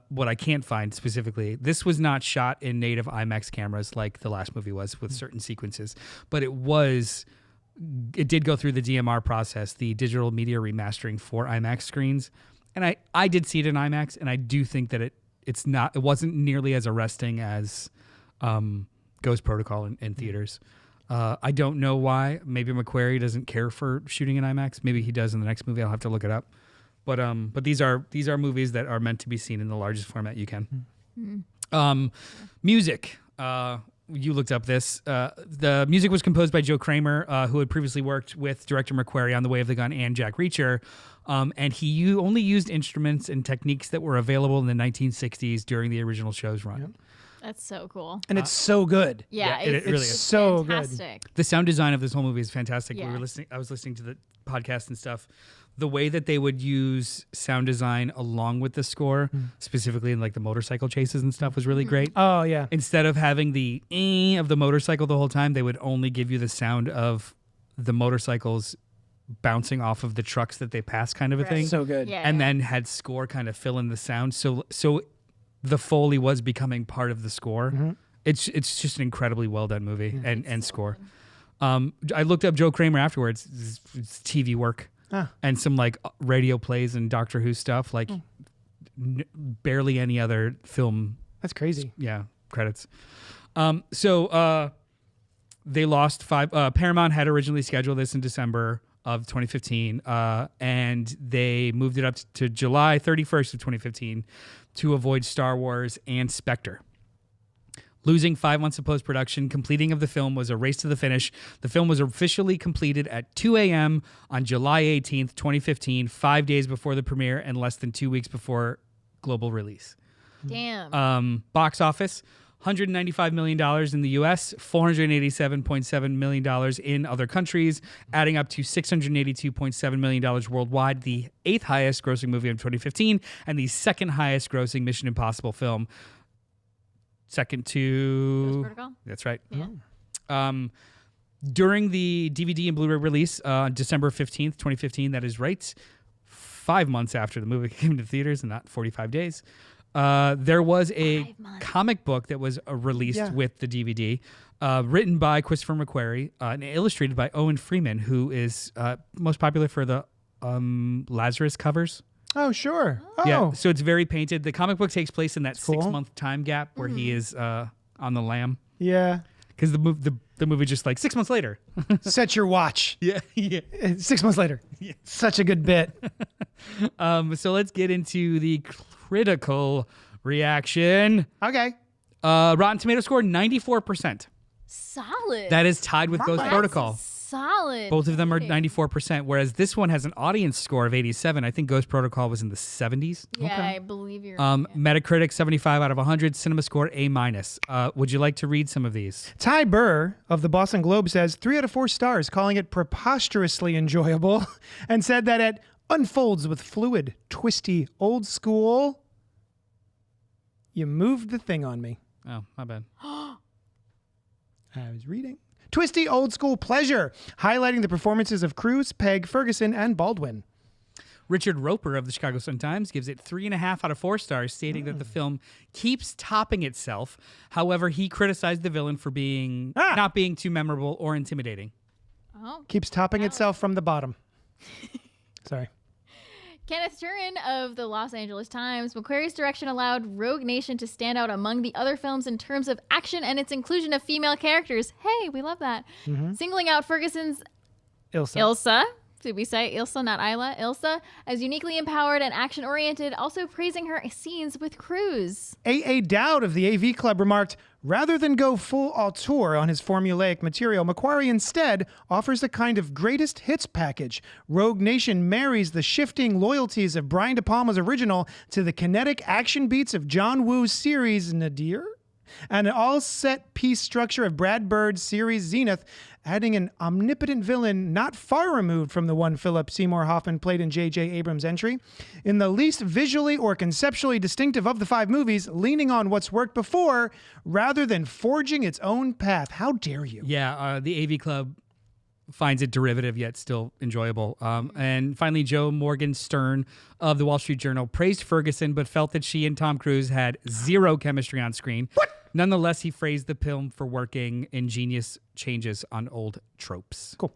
[SPEAKER 3] what I can't find specifically, this was not shot in native IMAX cameras like the last movie was with certain sequences, but it did go through the DMR process, the digital media remastering for IMAX screens. And I did see it in IMAX, and I do think that it wasn't nearly as arresting as Ghost Protocol in theaters. I don't know why. Maybe McQuarrie doesn't care for shooting in IMAX. Maybe he does in the next movie. I'll have to look it up. But these are movies that are meant to be seen in the largest format you can. Music. You looked up this. The music was composed by Joe Kramer, who had previously worked with director McQuarrie on The Way of the Gun and Jack Reacher. And he only used instruments and techniques that were available in the 1960s during the original show's run.
[SPEAKER 2] Yep.
[SPEAKER 4] That's so cool.
[SPEAKER 2] And it's so good.
[SPEAKER 4] Yeah,
[SPEAKER 3] it really is.
[SPEAKER 2] It's so
[SPEAKER 4] fantastic.
[SPEAKER 3] The sound design of this whole movie is fantastic.
[SPEAKER 4] Yeah.
[SPEAKER 3] I was listening to the podcast and stuff. The way that they would use sound design along with the score, specifically in like the motorcycle chases and stuff, was really great.
[SPEAKER 2] Oh yeah.
[SPEAKER 3] Instead of having the of the motorcycle the whole time, they would only give you the sound of the motorcycles bouncing off of the trucks that they pass, kind of a thing.
[SPEAKER 2] So good.
[SPEAKER 4] Yeah.
[SPEAKER 3] And then had score kind of fill in the sound. So the Foley was becoming part of the score. It's just an incredibly well done movie and score. I looked up Joe Kramer afterwards. It's TV work. And some like radio plays and Doctor Who stuff, like barely any other film.
[SPEAKER 2] That's crazy.
[SPEAKER 3] Yeah, credits. So they lost 5. Paramount had originally scheduled this in December of 2015, and they moved it up to July 31st of 2015 to avoid Star Wars and Spectre. Losing 5 months of post-production, completing of the film was a race to the finish. The film was officially completed at 2 a.m. on July 18th, 2015, 5 days before the premiere and less than 2 weeks before global release.
[SPEAKER 4] Damn.
[SPEAKER 3] Box office, $195 million in the U.S., $487.7 million in other countries, adding up to $682.7 million worldwide, the 8th highest grossing movie of 2015, and the 2nd highest grossing Mission Impossible film. Second to...
[SPEAKER 4] Ghost Protocol?
[SPEAKER 3] That's right.
[SPEAKER 4] Yeah.
[SPEAKER 3] During the DVD and Blu-ray release, December 15th, 2015, that is right, 5 months after the movie came to theaters and not 45 days, there was a comic book that was released with the DVD, written by Christopher McQuarrie and illustrated by Owen Freeman, who is most popular for the Lazarus covers.
[SPEAKER 2] Oh, sure. Oh.
[SPEAKER 3] Yeah, so it's very painted. The comic book takes place in that
[SPEAKER 2] cool.
[SPEAKER 3] 6-month time gap where he is on the lam.
[SPEAKER 2] Yeah.
[SPEAKER 3] Because the movie just like 6 months later.
[SPEAKER 2] Set your watch.
[SPEAKER 3] Yeah.
[SPEAKER 2] 6 months later. Yeah. Such a good bit.
[SPEAKER 3] So let's get into the critical reaction.
[SPEAKER 2] Okay.
[SPEAKER 3] Rotten Tomato score 94%.
[SPEAKER 4] Solid.
[SPEAKER 3] That is tied with Ghost
[SPEAKER 2] That's
[SPEAKER 3] Protocol.
[SPEAKER 4] Solid.
[SPEAKER 3] Both of them are 94%, whereas this one has an audience score of 87. I think Ghost Protocol was in the 70s.
[SPEAKER 4] Yeah, I believe you're.
[SPEAKER 3] Metacritic 75 out of 100. Cinema score A-. Would you like to read some of these?
[SPEAKER 2] Ty Burr of the Boston Globe says 3 out of 4 stars, calling it preposterously enjoyable, and said that it unfolds with fluid, twisty, old school. You moved the thing on me.
[SPEAKER 3] Oh, my bad.
[SPEAKER 2] I was reading. Twisty, old school pleasure, highlighting the performances of Cruise, Pegg, Ferguson, and Baldwin.
[SPEAKER 3] Richard Roper of the Chicago Sun-Times gives it 3.5 out of 4 stars, stating that the film keeps topping itself. However, he criticized the villain for not being too memorable or intimidating.
[SPEAKER 4] Oh.
[SPEAKER 2] Keeps topping itself from the bottom. Sorry.
[SPEAKER 4] Kenneth Turin of the Los Angeles Times, McQuarrie's direction allowed Rogue Nation to stand out among the other films in terms of action and its inclusion of female characters. Hey, we love that. Singling out Ferguson's Ilsa, to be said, Ilsa, not Isla, Ilsa, as uniquely empowered and action-oriented, also praising her scenes with Cruise.
[SPEAKER 2] A.A. Dowd of the AV Club remarked, rather than go full auteur on his formulaic material, McQuarrie instead offers a kind of greatest hits package. Rogue Nation marries the shifting loyalties of Brian De Palma's original to the kinetic action beats of John Woo's series Nadir, and an all-set piece structure of Brad Bird's series Zenith, adding an omnipotent villain not far removed from the one Philip Seymour Hoffman played in J.J. Abrams' entry. In the least visually or conceptually distinctive of the 5 movies, leaning on what's worked before rather than forging its own path. How dare you?
[SPEAKER 3] Yeah, the AV Club finds it derivative yet still enjoyable. And finally, Joe Morgan Stern of the Wall Street Journal praised Ferguson but felt that she and Tom Cruise had zero chemistry on screen.
[SPEAKER 2] What?
[SPEAKER 3] Nonetheless, he praised the film for working ingenious changes on old tropes.
[SPEAKER 2] Cool.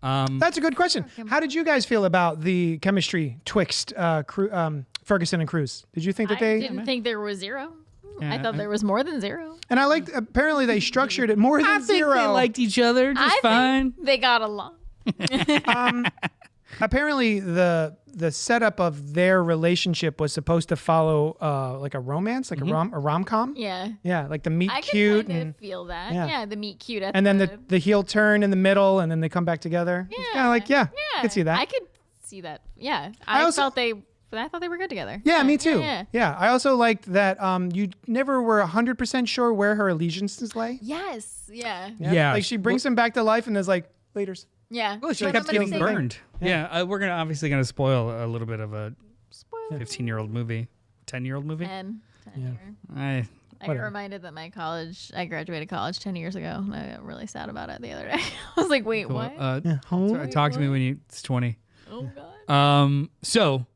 [SPEAKER 2] That's a good question. How did you guys feel about the chemistry twixt Ferguson and Cruise? Did you think that
[SPEAKER 4] I didn't think there was zero.
[SPEAKER 3] Yeah,
[SPEAKER 4] I thought there was more than zero.
[SPEAKER 2] And I liked, apparently they structured it more than zero.
[SPEAKER 3] They liked each other just fine.
[SPEAKER 4] Think they got along.
[SPEAKER 2] Apparently the setup of their relationship was supposed to follow like a romance, like a rom-com.
[SPEAKER 4] Yeah.
[SPEAKER 2] Yeah, like the meet
[SPEAKER 4] I
[SPEAKER 2] cute
[SPEAKER 4] could kind
[SPEAKER 2] and
[SPEAKER 4] of feel that.
[SPEAKER 2] yeah.
[SPEAKER 4] Yeah, the meet cute at
[SPEAKER 2] and then the heel turn in the middle and then they come back together. It's kind of like, I could see that.
[SPEAKER 4] I could see that. Yeah.
[SPEAKER 2] I
[SPEAKER 4] I thought they were good together.
[SPEAKER 2] Yeah, me too.
[SPEAKER 4] Yeah.
[SPEAKER 2] I also liked that you never were 100% sure where her allegiances lay.
[SPEAKER 4] Yes. Yeah.
[SPEAKER 3] Yeah.
[SPEAKER 2] Like she brings him back to life and is like, laters.
[SPEAKER 4] Yeah.
[SPEAKER 3] Well, she
[SPEAKER 2] Like,
[SPEAKER 3] kept
[SPEAKER 2] somebody
[SPEAKER 3] getting
[SPEAKER 2] say-
[SPEAKER 3] burned. Yeah, we're obviously gonna spoil a little bit of a 15-year-old movie, 10-year-old movie.
[SPEAKER 4] 10
[SPEAKER 2] Yeah.
[SPEAKER 4] year.
[SPEAKER 3] I
[SPEAKER 4] I got
[SPEAKER 2] Whatever.
[SPEAKER 4] reminded that I graduated college 10 years ago. And I got really sad about it the other day. I was like, wait, what?
[SPEAKER 3] Talk to me when it's 20.
[SPEAKER 4] Oh, God.
[SPEAKER 3] So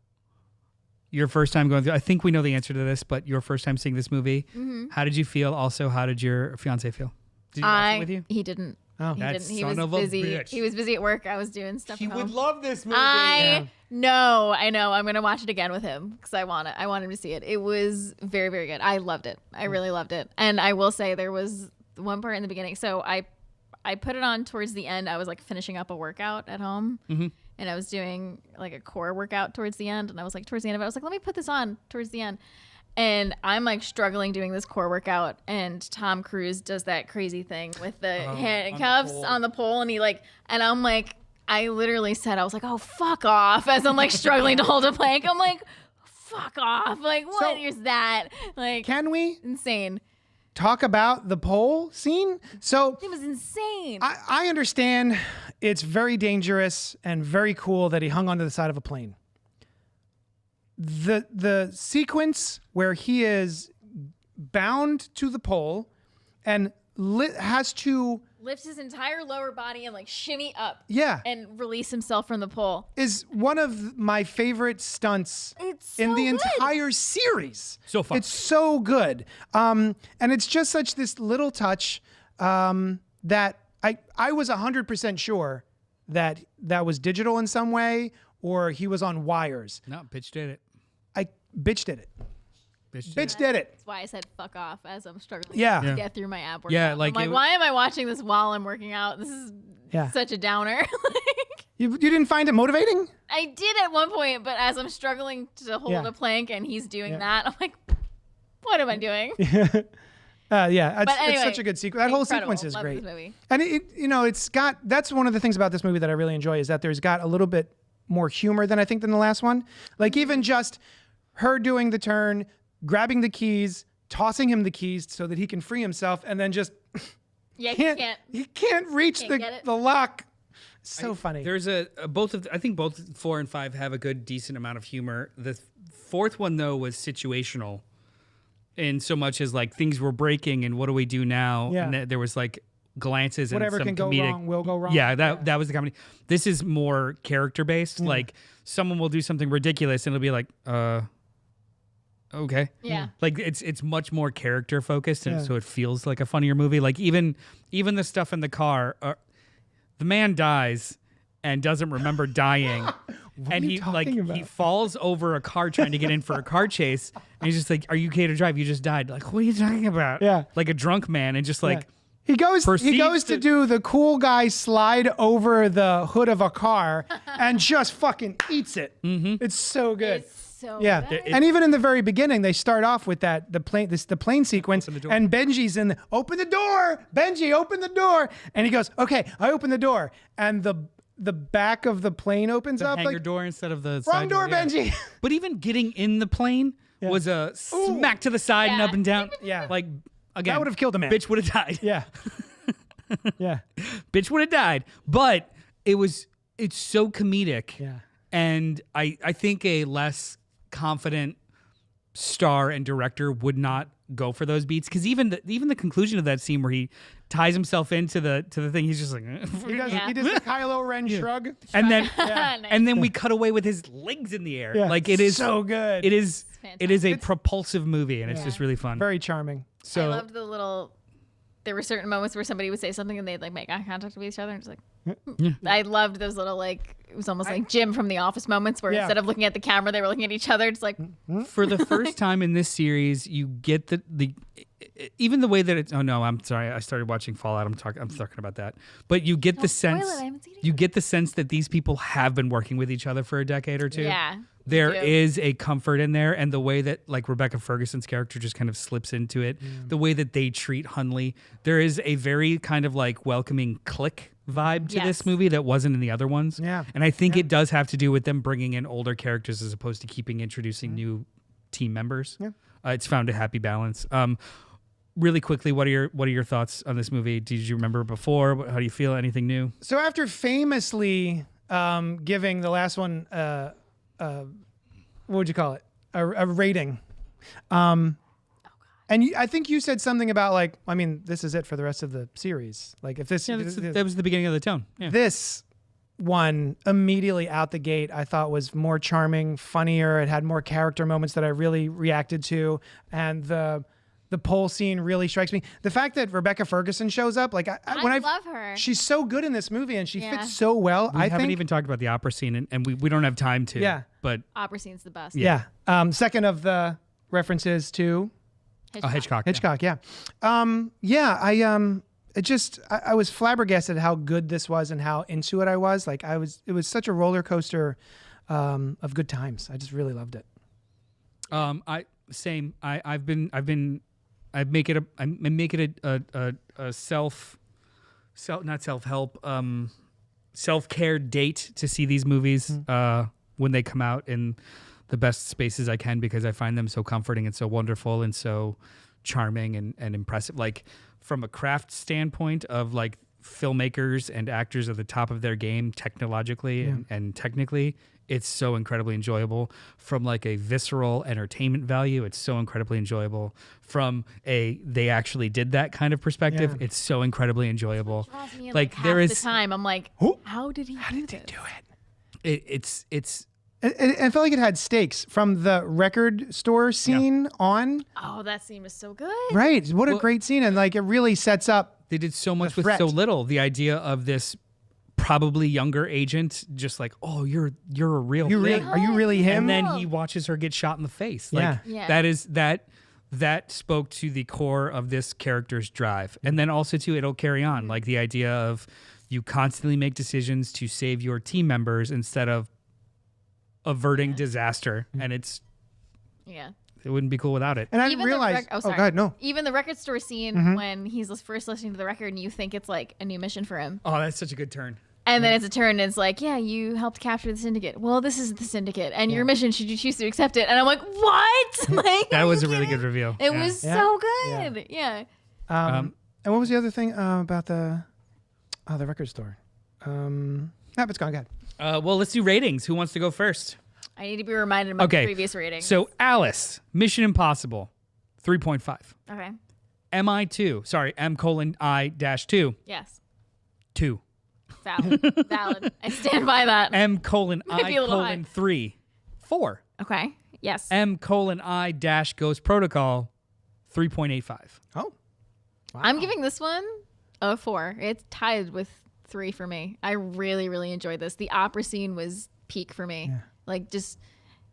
[SPEAKER 3] your first time going through, I think we know the answer to this, but your first time seeing this movie, how did you feel? Also, how did your fiance feel? Did he watch it with you?
[SPEAKER 4] He didn't.
[SPEAKER 2] Oh.
[SPEAKER 4] He
[SPEAKER 3] That
[SPEAKER 4] didn't. He
[SPEAKER 3] son
[SPEAKER 4] was
[SPEAKER 3] of a
[SPEAKER 4] busy.
[SPEAKER 3] bitch.
[SPEAKER 4] He was busy at work. I was doing stuff
[SPEAKER 3] He
[SPEAKER 4] at
[SPEAKER 3] would
[SPEAKER 4] home.
[SPEAKER 3] love this movie.
[SPEAKER 4] I know. I'm going to watch it again with him because I want him to see it. It was very, very good. I loved it. I really loved it. And I will say there was one part in the beginning. So I put it on towards the end. I was like finishing up a workout at home and I was doing like a core workout towards the end. And I was like, towards the end of it, I was like, let me put this on towards the end. And I'm like struggling doing this core workout, and Tom Cruise does that crazy thing with the handcuffs on the pole, and and I'm like, I literally said, I was like, oh, fuck off, as I'm like struggling to hold a plank. I'm like, fuck off. Like, what is that? Like,
[SPEAKER 2] Can we
[SPEAKER 4] insane.
[SPEAKER 2] talk about the pole scene? So
[SPEAKER 4] It was insane.
[SPEAKER 2] I understand it's very dangerous and very cool that he hung onto the side of a plane. The sequence where he is bound to the pole and has to
[SPEAKER 4] Lifts his entire lower body and like shimmy up.
[SPEAKER 2] Yeah.
[SPEAKER 4] And release himself from the pole.
[SPEAKER 2] is one of my favorite stunts
[SPEAKER 4] It's
[SPEAKER 2] in
[SPEAKER 4] so
[SPEAKER 2] the
[SPEAKER 4] good.
[SPEAKER 2] entire series.
[SPEAKER 3] So fun.
[SPEAKER 2] It's so good. And it's just such this little touch that I was 100% sure that was digital in some way or he was on wires.
[SPEAKER 3] No, bitch did it.
[SPEAKER 2] Bitch did it. Bitch did it.
[SPEAKER 4] That's why I said fuck off as I'm struggling
[SPEAKER 2] Yeah.
[SPEAKER 4] to get through my ab workout.
[SPEAKER 3] Yeah,
[SPEAKER 4] I'm
[SPEAKER 3] like
[SPEAKER 4] like, why am I watching this while I'm working out? This is such a downer. Like,
[SPEAKER 2] You didn't find it motivating?
[SPEAKER 4] I did at one point, but as I'm struggling to hold a plank and he's doing that, I'm like, what am I doing?
[SPEAKER 2] It's
[SPEAKER 4] anyway,
[SPEAKER 2] such a good sequence. That whole
[SPEAKER 4] incredible.
[SPEAKER 2] sequence is
[SPEAKER 4] Love
[SPEAKER 2] great.
[SPEAKER 4] this movie.
[SPEAKER 2] And it's got, that's one of the things about this movie that I really enjoy is that there's got a little bit more humor than I think than the last one. Like even just her doing the turn, grabbing the keys, tossing him the keys so that he can free himself, and then just
[SPEAKER 4] Yeah,
[SPEAKER 2] he can't reach
[SPEAKER 4] Can't get it.
[SPEAKER 2] the lock. So funny.
[SPEAKER 3] There's I think both 4 and 5 have a good, decent amount of humor. The fourth one though was situational, in so much as like things were breaking and what do we do now?
[SPEAKER 2] Yeah.
[SPEAKER 3] And there was like glances
[SPEAKER 2] Whatever
[SPEAKER 3] and some
[SPEAKER 2] can go
[SPEAKER 3] comedic,
[SPEAKER 2] wrong will go wrong.
[SPEAKER 3] Yeah, that was the comedy. This is more character based. Like someone will do something ridiculous and it'll be like, okay.
[SPEAKER 4] Yeah.
[SPEAKER 3] Like it's much more character focused, and
[SPEAKER 2] Yeah.
[SPEAKER 3] so it feels like a funnier movie. Like even the stuff in the car, the man dies and doesn't remember dying, and
[SPEAKER 2] are you
[SPEAKER 3] he
[SPEAKER 2] talking about?
[SPEAKER 3] he falls over a car trying to get in for a car chase, and he's just like, "Are you okay to drive? You just died." Like, what are you talking about?
[SPEAKER 2] Yeah.
[SPEAKER 3] like a drunk man, and just like.
[SPEAKER 2] Yeah. He goes
[SPEAKER 3] proceeds
[SPEAKER 2] to
[SPEAKER 3] to-
[SPEAKER 2] do the cool guy slide over the hood of a car and just fucking eats it. Mm-hmm. It's so good.
[SPEAKER 4] It's so
[SPEAKER 2] Yeah,
[SPEAKER 4] good.
[SPEAKER 2] and even in the very beginning, they start off with the plane sequence,
[SPEAKER 3] Open the door.
[SPEAKER 2] and Benji's in. Open the door, Benji, open the door, and he goes, "Okay, I open the door," and the back of the plane opens
[SPEAKER 3] The
[SPEAKER 2] up
[SPEAKER 3] hangar
[SPEAKER 2] like
[SPEAKER 3] door instead of the
[SPEAKER 2] wrong
[SPEAKER 3] side
[SPEAKER 2] door,
[SPEAKER 3] yeah.
[SPEAKER 2] Benji.
[SPEAKER 3] But even getting in the plane was a smack to the side and
[SPEAKER 4] Yeah.
[SPEAKER 3] up and down.
[SPEAKER 2] Yeah.
[SPEAKER 3] like again,
[SPEAKER 2] That would have killed a man.
[SPEAKER 3] Bitch would have died.
[SPEAKER 2] Yeah, yeah,
[SPEAKER 3] Bitch would have died. But it's so comedic.
[SPEAKER 2] yeah.
[SPEAKER 3] And I think a less confident star and director would not go for those beats, because even the conclusion of that scene where he ties himself into the thing, he's just like
[SPEAKER 2] He does,
[SPEAKER 4] Yeah.
[SPEAKER 2] he does the Kylo Ren shrug.
[SPEAKER 3] and then
[SPEAKER 4] Nice.
[SPEAKER 3] and then we cut away with his legs in the air.
[SPEAKER 2] Yeah,
[SPEAKER 3] Like it is
[SPEAKER 2] so good.
[SPEAKER 3] It is
[SPEAKER 4] fantastic.
[SPEAKER 3] a propulsive movie, and it's just really fun.
[SPEAKER 2] Very charming.
[SPEAKER 3] So
[SPEAKER 4] I loved the little. There were certain moments where somebody would say something and they'd like make eye contact with each other and just like. I loved those little like it was almost like Jim from The Office moments where
[SPEAKER 2] Yeah.
[SPEAKER 4] instead of looking at the camera they were looking at each other. Just like
[SPEAKER 3] for the first time in this series, you get the even the way that it's. Oh no, I'm sorry. I started watching Fallout. I'm talking about that. But you get the
[SPEAKER 4] spoil
[SPEAKER 3] sense.
[SPEAKER 4] it, I haven't seen it
[SPEAKER 3] You
[SPEAKER 4] yet.
[SPEAKER 3] get the sense that these people have been working with each other for a decade or two.
[SPEAKER 4] yeah.
[SPEAKER 3] There
[SPEAKER 4] you do.
[SPEAKER 3] is a comfort in there, and the way that like Rebecca Ferguson's character just kind of slips into it, the way that they treat Hunley, there is a very kind of like welcoming clique vibe to
[SPEAKER 4] Yes.
[SPEAKER 3] this movie that wasn't in the other ones.
[SPEAKER 2] Yeah.
[SPEAKER 3] And I think it does have to do with them bringing in older characters as opposed to keeping introducing new team members.
[SPEAKER 2] Yeah.
[SPEAKER 3] It's found a happy balance. Really quickly, what are your thoughts on this movie? Did you remember before? How do you feel? Anything new?
[SPEAKER 2] So after famously giving the last one, what would you call it? A rating. And I think you said something about like, I mean, this is it for the rest of the series. Like if this,
[SPEAKER 3] Yeah, that was the beginning of the tone. Yeah.
[SPEAKER 2] this one immediately out the gate, I thought was more charming, funnier. It had more character moments that I really reacted to. And the pole scene really strikes me. The fact that Rebecca Ferguson shows up, like
[SPEAKER 4] I love her.
[SPEAKER 2] she's so good in this movie and she
[SPEAKER 4] Yeah.
[SPEAKER 2] fits so well.
[SPEAKER 3] We
[SPEAKER 2] I
[SPEAKER 3] haven't
[SPEAKER 2] think
[SPEAKER 3] even talked about the opera scene, and we don't have time to.
[SPEAKER 2] Yeah.
[SPEAKER 3] But
[SPEAKER 4] Opera scene's the best.
[SPEAKER 2] yeah. Second of the references to
[SPEAKER 3] Hitchcock.
[SPEAKER 2] Hitchcock. Yeah. I was flabbergasted how good this was and how into it I was. Like it was such a roller coaster of good times. I just really loved it.
[SPEAKER 3] same. I make it a self-care date to see these movies when they come out in the best spaces I can, because I find them so comforting and so wonderful and so charming and impressive. Like from a craft standpoint of like filmmakers and actors at the top of their game technologically and technically, it's so incredibly enjoyable. From like a visceral entertainment value, it's so incredibly enjoyable. From a they actually did that kind of perspective, it's so incredibly enjoyable.
[SPEAKER 4] Draws me in,
[SPEAKER 3] Like
[SPEAKER 4] half
[SPEAKER 3] there is
[SPEAKER 4] the time I'm like, how did he do this?
[SPEAKER 3] it's
[SPEAKER 2] I felt like it had stakes from the record store scene on.
[SPEAKER 4] Oh, that scene was so good.
[SPEAKER 2] Right. What a great scene. And like it really sets up.
[SPEAKER 3] they did so much with
[SPEAKER 2] threat.
[SPEAKER 3] so little. The idea of this probably younger agent just like, oh, you're a real thing.
[SPEAKER 2] Are you really him?
[SPEAKER 3] And then he watches her get shot in the face. Like
[SPEAKER 4] Yeah.
[SPEAKER 3] that spoke to the core of this character's drive. And then also too, it'll carry on. Like the idea of you constantly make decisions to save your team members instead of averting disaster. And it wouldn't be cool without it.
[SPEAKER 2] And I didn't realize.
[SPEAKER 4] Oh, sorry.
[SPEAKER 2] go ahead. No.
[SPEAKER 4] Even the record store scene when he's first listening to the record and you think it's like a new mission for him.
[SPEAKER 3] Oh, that's such a good turn.
[SPEAKER 4] And then it's a turn and it's like, yeah, you helped capture the syndicate. Well, this is the syndicate and your mission, should you choose to accept it? And I'm like, what? Like,
[SPEAKER 3] That was a really good reveal.
[SPEAKER 4] It was so good. Yeah.
[SPEAKER 2] And what was the other thing about the record store? It's gone. Go ahead.
[SPEAKER 3] Well, let's do ratings. Who wants to go first?
[SPEAKER 4] I need to be reminded of my previous rating.
[SPEAKER 3] So Alice, Mission Impossible, 3.5.
[SPEAKER 4] Okay.
[SPEAKER 3] M:2.
[SPEAKER 4] Yes.
[SPEAKER 3] 2.
[SPEAKER 4] Valid. I stand by that.
[SPEAKER 3] M:3. 4.
[SPEAKER 4] Okay. Yes.
[SPEAKER 3] M:I Ghost Protocol, 3.85.
[SPEAKER 2] Oh. Wow.
[SPEAKER 4] I'm giving this one a 4. It's tied with 3 for me. I really, really enjoyed this. The opera scene was peak for me. Like just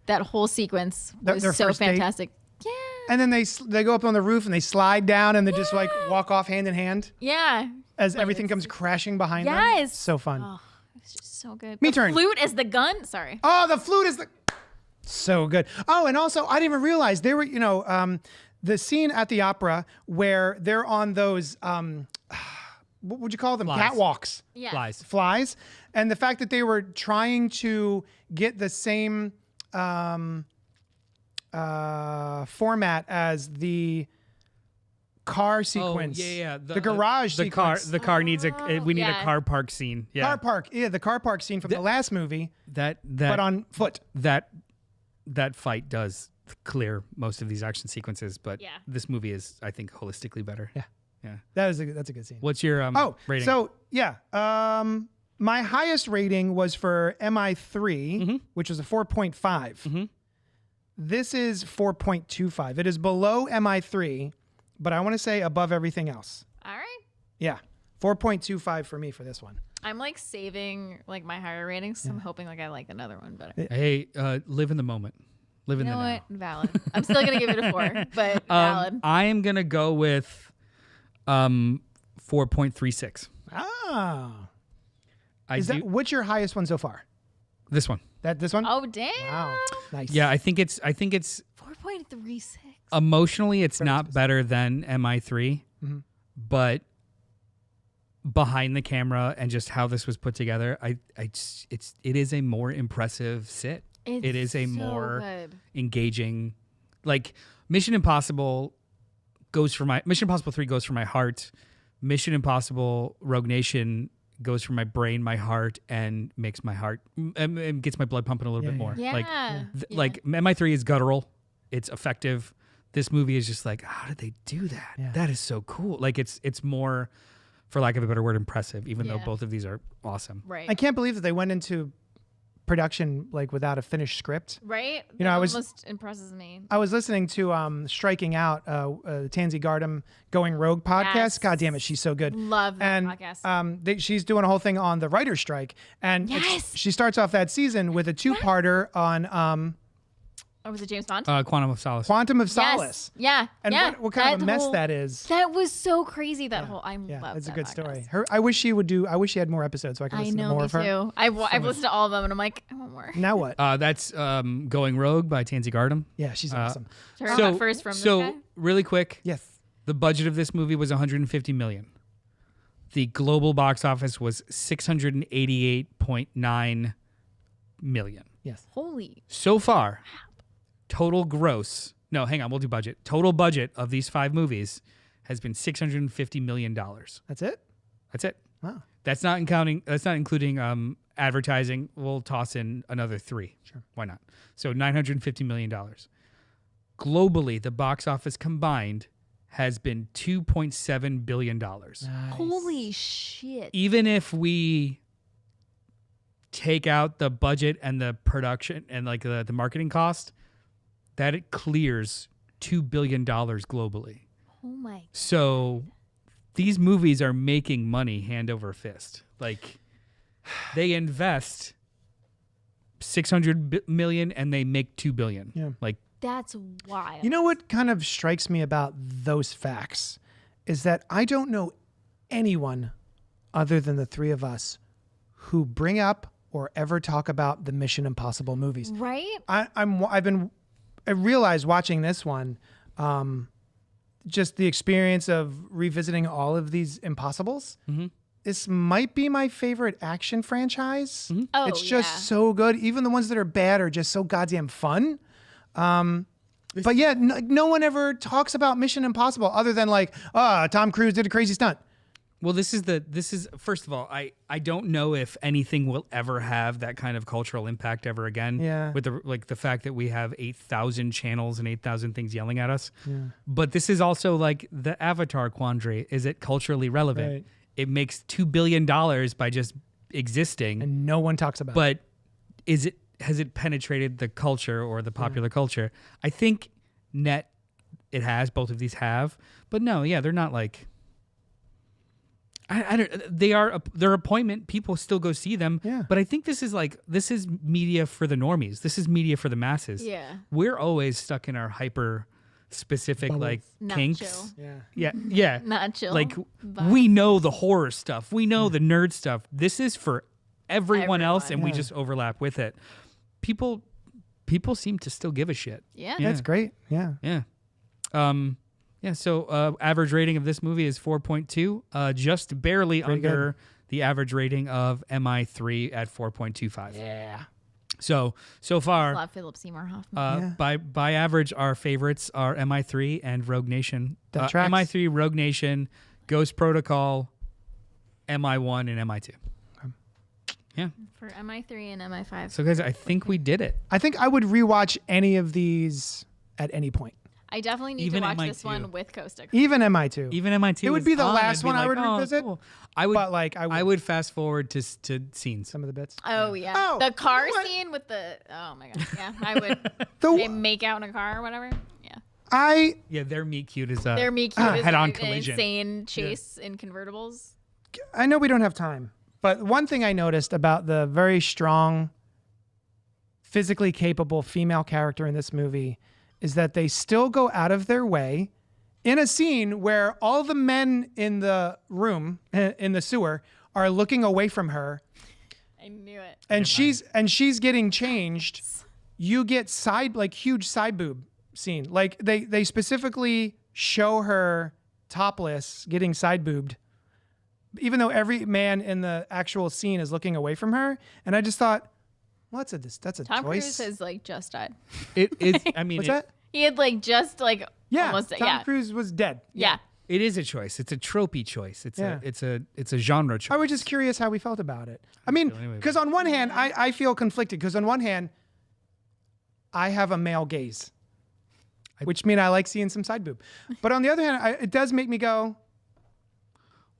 [SPEAKER 4] that whole sequence was
[SPEAKER 2] Their
[SPEAKER 4] so
[SPEAKER 2] first date?
[SPEAKER 4] fantastic. Yeah.
[SPEAKER 2] And then they go up on the roof and they slide down and they just like walk off hand in hand
[SPEAKER 4] Yeah.
[SPEAKER 2] as everything comes crashing behind them.
[SPEAKER 4] Yes.
[SPEAKER 2] So fun.
[SPEAKER 4] Oh, it's just so good.
[SPEAKER 2] Me
[SPEAKER 4] the
[SPEAKER 2] turn.
[SPEAKER 4] Flute as the gun. Sorry.
[SPEAKER 2] Oh, the flute is so good. Oh, and also I didn't even realize they were, the scene at the opera where they're on those, what would you call them?
[SPEAKER 3] Flies.
[SPEAKER 2] Catwalks.
[SPEAKER 4] Yeah.
[SPEAKER 2] Flies. And the fact that they were trying to get the same format as the car sequence.
[SPEAKER 3] Oh, yeah.
[SPEAKER 2] The garage sequence.
[SPEAKER 3] The car needs we need a
[SPEAKER 4] yeah.
[SPEAKER 3] car park scene. Yeah.
[SPEAKER 2] Car park. Yeah, the car park scene from the last movie,
[SPEAKER 3] That
[SPEAKER 2] but on foot.
[SPEAKER 3] that fight does clear most of these action sequences, but
[SPEAKER 4] Yeah.
[SPEAKER 3] this movie is, I think, holistically better.
[SPEAKER 2] Yeah.
[SPEAKER 3] Yeah.
[SPEAKER 2] That's a good scene.
[SPEAKER 3] What's your rating?
[SPEAKER 2] So yeah, my highest rating was for MI3, which was a 4.5. This is 4.25. It is below MI3, but I want to say above everything else.
[SPEAKER 4] All right.
[SPEAKER 2] Yeah, 4.25 for me for this one.
[SPEAKER 4] I'm like saving like my higher ratings. So I'm hoping like I like another one better.
[SPEAKER 3] Hey, live in the moment. Live in
[SPEAKER 4] You
[SPEAKER 3] the
[SPEAKER 4] know
[SPEAKER 3] now.
[SPEAKER 4] what? Valid. I'm still gonna give it a 4, but valid.
[SPEAKER 3] I am gonna go with 4.36.
[SPEAKER 2] Ah,
[SPEAKER 3] I do
[SPEAKER 2] what's your highest one so far?
[SPEAKER 3] this one.
[SPEAKER 2] This one?
[SPEAKER 4] Oh damn.
[SPEAKER 2] Wow, nice.
[SPEAKER 3] Yeah, I think it's
[SPEAKER 4] 4.36.
[SPEAKER 3] emotionally it's not better than MI3, but behind the camera and just how this was put together, it is a more impressive sit. It is a
[SPEAKER 4] so
[SPEAKER 3] more
[SPEAKER 4] good.
[SPEAKER 3] engaging, like Mission Impossible 3 goes for my heart. Mission Impossible Rogue Nation goes for my brain, my heart, and makes my heart and gets my blood pumping a little bit more.
[SPEAKER 4] Yeah.
[SPEAKER 3] Like
[SPEAKER 4] Yeah.
[SPEAKER 3] like MI3 is guttural, it's effective. This movie is just like, how did they do that?
[SPEAKER 2] Yeah.
[SPEAKER 3] That is so cool. Like it's more, for lack of a better word, impressive. Even though
[SPEAKER 4] Yeah.
[SPEAKER 3] both of these are awesome.
[SPEAKER 4] Right.
[SPEAKER 2] I can't believe that they went into production like without a finished script.
[SPEAKER 4] Right?
[SPEAKER 2] You know,
[SPEAKER 4] That
[SPEAKER 2] I was-
[SPEAKER 4] almost impresses me.
[SPEAKER 2] I was listening to Striking Out, Tansy Gardam Going Rogue podcast.
[SPEAKER 4] Yes.
[SPEAKER 2] God damn it, she's so good.
[SPEAKER 4] Love that
[SPEAKER 2] And
[SPEAKER 4] podcast.
[SPEAKER 2] she's doing a whole thing on the writer's strike, and
[SPEAKER 4] Yes.
[SPEAKER 2] she starts off that season with a two-parter on
[SPEAKER 4] Or was it James Bond?
[SPEAKER 3] Quantum of Solace.
[SPEAKER 2] Quantum of
[SPEAKER 4] Yes.
[SPEAKER 2] Solace.
[SPEAKER 4] Yeah.
[SPEAKER 2] And
[SPEAKER 4] yeah.
[SPEAKER 2] what kind of a mess
[SPEAKER 4] whole-
[SPEAKER 2] that is.
[SPEAKER 4] That was so crazy. That whole I
[SPEAKER 2] Yeah,
[SPEAKER 4] love
[SPEAKER 2] it's a
[SPEAKER 4] that
[SPEAKER 2] good
[SPEAKER 4] podcast.
[SPEAKER 2] story. I wish she had more episodes so I could
[SPEAKER 4] I
[SPEAKER 2] listen to
[SPEAKER 4] know,
[SPEAKER 2] more
[SPEAKER 4] me
[SPEAKER 2] of her.
[SPEAKER 4] too. I've listened to all of them, and I'm like, I want more.
[SPEAKER 2] Now what?
[SPEAKER 3] That's Going Rogue by Tansy Gardam.
[SPEAKER 2] Yeah, she's awesome.
[SPEAKER 4] Heard that first from this guy?
[SPEAKER 3] really quick,
[SPEAKER 2] Yes.
[SPEAKER 3] the budget of this movie was 150 million. The global box office was 688.9 million.
[SPEAKER 2] Yes.
[SPEAKER 4] Holy.
[SPEAKER 3] So far, total gross. No, hang on, we'll do budget. Total budget of these 5 movies has been $650 million.
[SPEAKER 2] That's it?
[SPEAKER 3] That's it.
[SPEAKER 2] Wow.
[SPEAKER 3] That's not including advertising. We'll toss in another 3. Sure. Why not? So $950 million. Globally, the box office combined has been $2.7 billion.
[SPEAKER 2] Nice.
[SPEAKER 4] Holy shit.
[SPEAKER 3] Even if we take out the budget and the production and like the marketing cost, that it clears $2 billion globally.
[SPEAKER 4] Oh my.
[SPEAKER 3] So these movies are making money hand over fist. Like they invest 600 million and they make 2 billion.
[SPEAKER 2] Yeah.
[SPEAKER 3] Like
[SPEAKER 4] That's wild.
[SPEAKER 2] You know what kind of strikes me about those facts is that I don't know anyone other than the 3 of us who bring up or ever talk about the Mission Impossible movies.
[SPEAKER 4] Right?
[SPEAKER 2] I realized watching this one, just the experience of revisiting all of these Impossibles.
[SPEAKER 3] Mm-hmm.
[SPEAKER 2] This might be my favorite action franchise.
[SPEAKER 3] Mm-hmm.
[SPEAKER 4] Oh,
[SPEAKER 2] It's just so good. Even the ones that are bad are just so goddamn fun. But yeah, no one ever talks about Mission Impossible other than like, Tom Cruise did a crazy stunt.
[SPEAKER 3] Well, this is first of all, I don't know if anything will ever have that kind of cultural impact ever again.
[SPEAKER 2] Yeah.
[SPEAKER 3] With the fact that we have 8,000 channels and 8,000 things yelling at us. Yeah. But this is also like the Avatar quandary. Is it culturally relevant?
[SPEAKER 2] Right.
[SPEAKER 3] It makes $2 billion by just existing.
[SPEAKER 2] And no one talks about it.
[SPEAKER 3] But has it penetrated the culture or the popular culture? I think it has. Both of these have. But no, yeah, they're not like. I don't. They're appointment. People still go see them.
[SPEAKER 2] Yeah.
[SPEAKER 3] But I think this is media for the normies. This is media for the masses.
[SPEAKER 4] Yeah.
[SPEAKER 3] We're always stuck in our hyper specific like
[SPEAKER 4] Not
[SPEAKER 3] kinks.
[SPEAKER 4] chill.
[SPEAKER 2] Yeah.
[SPEAKER 3] Yeah.
[SPEAKER 4] Not chill.
[SPEAKER 3] Like
[SPEAKER 4] But
[SPEAKER 3] we know the horror stuff. We know the nerd stuff. This is for everyone else, and we
[SPEAKER 2] Yeah.
[SPEAKER 3] just overlap with it. People seem to still give a shit.
[SPEAKER 4] yeah.
[SPEAKER 2] That's great. Yeah.
[SPEAKER 3] Yeah. So average rating of this movie is 4.2, just barely
[SPEAKER 2] Pretty
[SPEAKER 3] under the average rating of MI3 at 4.25.
[SPEAKER 2] Yeah.
[SPEAKER 3] So far,
[SPEAKER 4] Love Philip Seymour Hoffman.
[SPEAKER 3] by average, our favorites are MI3 and Rogue Nation.
[SPEAKER 2] That tracks.
[SPEAKER 3] MI3, Rogue Nation, Ghost Protocol, MI1, and MI2. Yeah.
[SPEAKER 4] For MI3 and MI5.
[SPEAKER 3] So guys, I think we did it.
[SPEAKER 2] I think I would rewatch any of these at any point.
[SPEAKER 4] I definitely need
[SPEAKER 3] Even
[SPEAKER 4] to watch
[SPEAKER 3] MI2.
[SPEAKER 4] this one with Costa.
[SPEAKER 2] Even MI2.
[SPEAKER 3] Even MI2.
[SPEAKER 2] It would
[SPEAKER 3] was
[SPEAKER 2] be the
[SPEAKER 3] on,
[SPEAKER 2] last
[SPEAKER 3] I'd be
[SPEAKER 2] one I
[SPEAKER 3] like,
[SPEAKER 2] would
[SPEAKER 3] "Oh,
[SPEAKER 2] revisit,
[SPEAKER 3] cool." I would,
[SPEAKER 2] but like
[SPEAKER 3] I would fast forward to scenes.
[SPEAKER 2] some of the bits.
[SPEAKER 4] Oh yeah.
[SPEAKER 2] Oh,
[SPEAKER 4] the car
[SPEAKER 2] what?
[SPEAKER 4] scene with the oh my god. Yeah. I would
[SPEAKER 2] The-
[SPEAKER 4] they make out in a car or whatever. Yeah.
[SPEAKER 3] Yeah, their meet cute is
[SPEAKER 4] Their meet cute is
[SPEAKER 3] head-on
[SPEAKER 4] an
[SPEAKER 3] collision.
[SPEAKER 4] insane chase in convertibles.
[SPEAKER 2] I know we don't have time, but one thing I noticed about the very strong, physically capable female character in this movie is that they still go out of their way in a scene where all the men in the room, in the sewer, are looking away from her,
[SPEAKER 4] I knew it.
[SPEAKER 2] and she's getting changed. You get huge side boob scene. Like they specifically show her topless getting side boobed, even though every man in the actual scene is looking away from her. And I just thought, well, that's a
[SPEAKER 4] Tom
[SPEAKER 2] choice.
[SPEAKER 4] Cruise has like just died.
[SPEAKER 3] It's. I mean,
[SPEAKER 2] What's that?
[SPEAKER 4] He had like just like
[SPEAKER 2] Yeah,
[SPEAKER 4] almost
[SPEAKER 2] Tom Cruise was dead.
[SPEAKER 4] Yeah.
[SPEAKER 3] It is a choice. It's a tropey choice. It's
[SPEAKER 2] Yeah.
[SPEAKER 3] a genre choice.
[SPEAKER 2] I was just curious how we felt about it. I mean,
[SPEAKER 3] feel anyway.
[SPEAKER 2] because on one hand, I feel conflicted because on one hand, I have a male gaze, which means I like seeing some side boob. But on the other hand, it does make me go,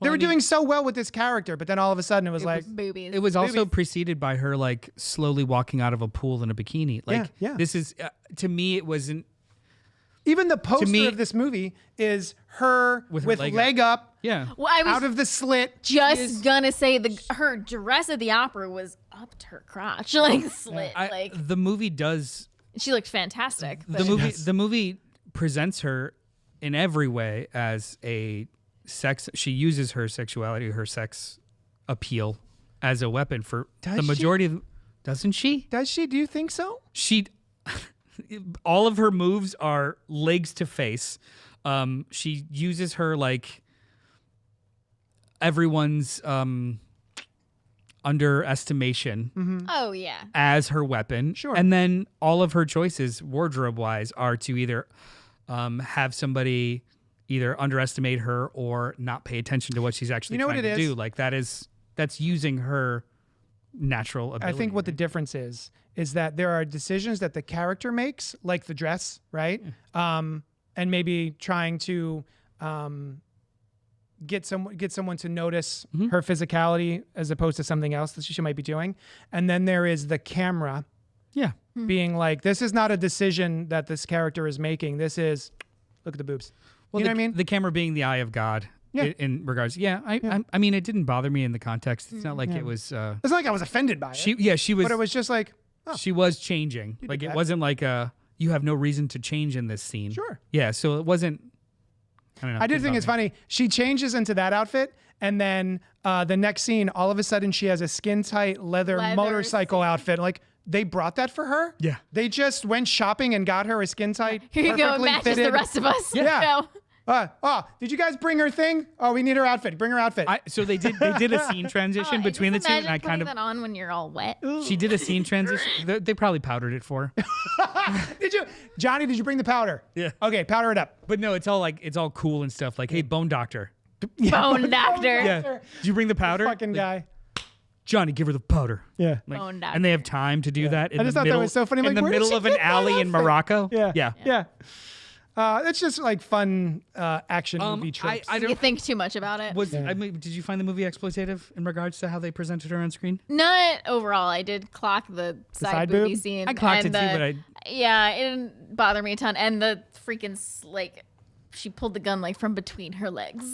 [SPEAKER 2] they were doing so well with this character, but then all of a sudden it was like,
[SPEAKER 4] Boobies.
[SPEAKER 3] It was also preceded by her like slowly walking out of a pool in a bikini. Like
[SPEAKER 2] Yeah.
[SPEAKER 3] this is to me it wasn't.
[SPEAKER 2] even the poster
[SPEAKER 3] me-
[SPEAKER 2] of this movie is her
[SPEAKER 3] With
[SPEAKER 2] with,
[SPEAKER 3] her leg
[SPEAKER 2] leg up,
[SPEAKER 3] Yeah.
[SPEAKER 4] well, I was
[SPEAKER 2] out of the slit.
[SPEAKER 4] just gonna say her dress at the opera was up to her crotch, like slit.
[SPEAKER 3] The movie does
[SPEAKER 4] She looked fantastic. But
[SPEAKER 3] The movie presents her in every way as a sex. She uses her sexuality, her sex appeal, as a weapon for the majority of. Doesn't she?
[SPEAKER 2] Does she? Do you think so?
[SPEAKER 3] She, all of her moves are legs to face. She uses her like everyone's underestimation
[SPEAKER 4] Oh yeah.
[SPEAKER 3] as her weapon.
[SPEAKER 2] Sure.
[SPEAKER 3] And then all of her choices, wardrobe wise, are to either have somebody either underestimate her or not pay attention to what she's actually trying to do. Like that's using her natural ability.
[SPEAKER 2] I think what the difference is that there are decisions that the character makes, like the dress, right? And maybe trying to get someone to notice her physicality as opposed to something else that she might be doing. And then there is the camera being like, this is not a decision that this character is making. This is, look at the boobs.
[SPEAKER 3] Well,
[SPEAKER 2] you know what I mean?
[SPEAKER 3] The camera being the eye of God.
[SPEAKER 2] Yeah.
[SPEAKER 3] In regards, I mean, it didn't bother me in the context. It's not like it was.
[SPEAKER 2] It's not like I was offended by it.
[SPEAKER 3] She was.
[SPEAKER 2] But it was just like, oh,
[SPEAKER 3] she was changing.
[SPEAKER 2] You
[SPEAKER 3] Like
[SPEAKER 2] did
[SPEAKER 3] it
[SPEAKER 2] that.
[SPEAKER 3] wasn't like you have no reason to change in this scene.
[SPEAKER 2] Sure.
[SPEAKER 3] Yeah. So it wasn't. I don't know.
[SPEAKER 2] I did
[SPEAKER 3] Didn't
[SPEAKER 2] think it's
[SPEAKER 3] bother me.
[SPEAKER 2] funny. She changes into that outfit, and then the next scene, all of a sudden, she has a skin tight leather motorcycle outfit. Like they brought that for her.
[SPEAKER 3] Yeah.
[SPEAKER 2] They just went shopping and got her a skin tight.
[SPEAKER 4] Here you go. It
[SPEAKER 2] perfectly
[SPEAKER 4] matches
[SPEAKER 2] fitted.
[SPEAKER 4] the rest of us.
[SPEAKER 2] Yeah.
[SPEAKER 4] No.
[SPEAKER 2] Did you guys bring her thing? Oh, we need her outfit. Bring her outfit.
[SPEAKER 3] So they did a scene transition between the two, and I kind of.
[SPEAKER 4] that on when you're all wet.
[SPEAKER 3] She did a scene transition. They probably powdered it for her.
[SPEAKER 2] Did you, Johnny? Did you bring the powder?
[SPEAKER 3] Yeah.
[SPEAKER 2] Okay, powder it up.
[SPEAKER 3] But no, it's all cool and stuff. Like, hey, bone doctor.
[SPEAKER 4] Bone doctor.
[SPEAKER 3] Yeah. Did you bring the powder?
[SPEAKER 2] Fucking guy.
[SPEAKER 3] Johnny, give her the powder.
[SPEAKER 2] Yeah.
[SPEAKER 3] Like,
[SPEAKER 4] Bone doctor.
[SPEAKER 3] and they have time to do that. In
[SPEAKER 2] I just
[SPEAKER 3] the
[SPEAKER 2] thought that
[SPEAKER 3] middle,
[SPEAKER 2] was so funny.
[SPEAKER 3] In
[SPEAKER 2] Like,
[SPEAKER 3] the
[SPEAKER 2] where did
[SPEAKER 3] middle
[SPEAKER 2] she
[SPEAKER 3] of an
[SPEAKER 2] get that
[SPEAKER 3] alley in
[SPEAKER 2] outfit?
[SPEAKER 3] Morocco.
[SPEAKER 2] Yeah.
[SPEAKER 3] Yeah.
[SPEAKER 2] It's just like fun action movie tropes.
[SPEAKER 3] I
[SPEAKER 4] You
[SPEAKER 3] don't.
[SPEAKER 4] think too much about it.
[SPEAKER 3] I mean, did you find the movie exploitative in regards to how they presented her on screen?
[SPEAKER 4] Not overall. I did clock the side
[SPEAKER 2] side
[SPEAKER 4] booby
[SPEAKER 2] boob?
[SPEAKER 4] scene.
[SPEAKER 3] I clocked
[SPEAKER 4] and
[SPEAKER 3] it too, but
[SPEAKER 4] yeah, it didn't bother me a ton. And the freaking like, she pulled the gun like from between her legs,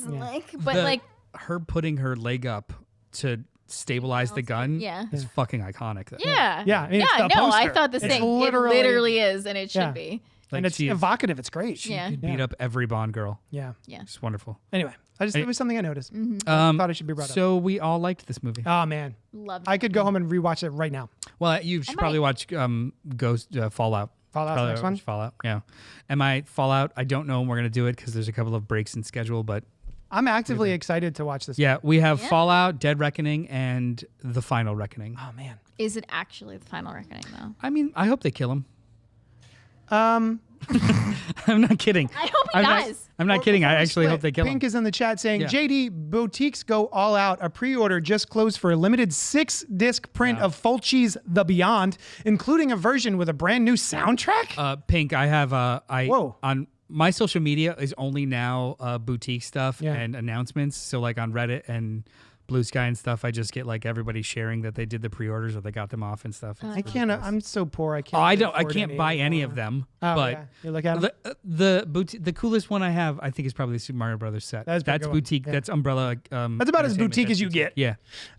[SPEAKER 4] but
[SPEAKER 3] her putting her leg up to stabilize the gun
[SPEAKER 4] Yeah.
[SPEAKER 3] is fucking iconic.
[SPEAKER 2] Yeah, I mean, it's
[SPEAKER 4] yeah.
[SPEAKER 2] the
[SPEAKER 4] No, I
[SPEAKER 2] poster.
[SPEAKER 4] thought the
[SPEAKER 2] It's
[SPEAKER 4] same. It
[SPEAKER 2] literally-
[SPEAKER 4] literally is, and it should
[SPEAKER 2] Yeah.
[SPEAKER 4] be.
[SPEAKER 3] Like
[SPEAKER 2] and it's
[SPEAKER 3] she
[SPEAKER 2] evocative. It's great.
[SPEAKER 4] Yeah.
[SPEAKER 3] could beat up every Bond girl.
[SPEAKER 2] Yeah.
[SPEAKER 4] Yeah.
[SPEAKER 3] It's wonderful.
[SPEAKER 2] Anyway, it was something I noticed.
[SPEAKER 3] Thought
[SPEAKER 2] it should be brought up.
[SPEAKER 3] So we all liked this movie.
[SPEAKER 2] Oh man,
[SPEAKER 4] Loved
[SPEAKER 2] I could go home and rewatch it right now.
[SPEAKER 3] Well, you should
[SPEAKER 4] might.
[SPEAKER 3] probably watch Ghost Fallout.
[SPEAKER 2] Fallout's
[SPEAKER 3] Probably
[SPEAKER 2] next one?
[SPEAKER 3] watch Fallout. Yeah. Am I Fallout? I don't know when we're gonna do it because there's a couple of breaks in schedule, but
[SPEAKER 2] I'm actively excited to watch this.
[SPEAKER 3] yeah, we have Fallout, Dead Reckoning, and The Final Reckoning.
[SPEAKER 2] Oh man.
[SPEAKER 4] Is it actually the final reckoning though?
[SPEAKER 3] I mean, I hope they kill him.
[SPEAKER 2] Um,
[SPEAKER 3] I'm not kidding.
[SPEAKER 4] I hope he
[SPEAKER 3] I'm
[SPEAKER 4] dies.
[SPEAKER 3] I'm not kidding. I actually hope they kill
[SPEAKER 2] Pink
[SPEAKER 3] him.
[SPEAKER 2] is in the chat saying,
[SPEAKER 3] Yeah.
[SPEAKER 2] JD, boutiques go all out. A pre-order just closed for a limited 6-disc print of Fulci's The Beyond, including a version with a brand new soundtrack.
[SPEAKER 3] Pink, I have
[SPEAKER 2] Whoa.
[SPEAKER 3] on my social media is only now boutique stuff
[SPEAKER 2] Yeah.
[SPEAKER 3] and announcements. So like on Reddit and Blue Sky and stuff, I just get like everybody sharing that they did the pre-orders or they got them off and stuff.
[SPEAKER 2] I can't. I'm so poor. I can't.
[SPEAKER 3] I can't buy any of them.
[SPEAKER 2] Oh,
[SPEAKER 3] but
[SPEAKER 2] yeah. You look at 'em?
[SPEAKER 3] the coolest one I have, I think, is probably the Super Mario Brothers set.
[SPEAKER 2] That's a pretty
[SPEAKER 3] That's
[SPEAKER 2] good one.
[SPEAKER 3] boutique.
[SPEAKER 2] Yeah.
[SPEAKER 3] That's Umbrella.
[SPEAKER 2] That's about as
[SPEAKER 3] Entertainment.
[SPEAKER 2] boutique as
[SPEAKER 3] That's
[SPEAKER 2] you get.
[SPEAKER 3] Yeah.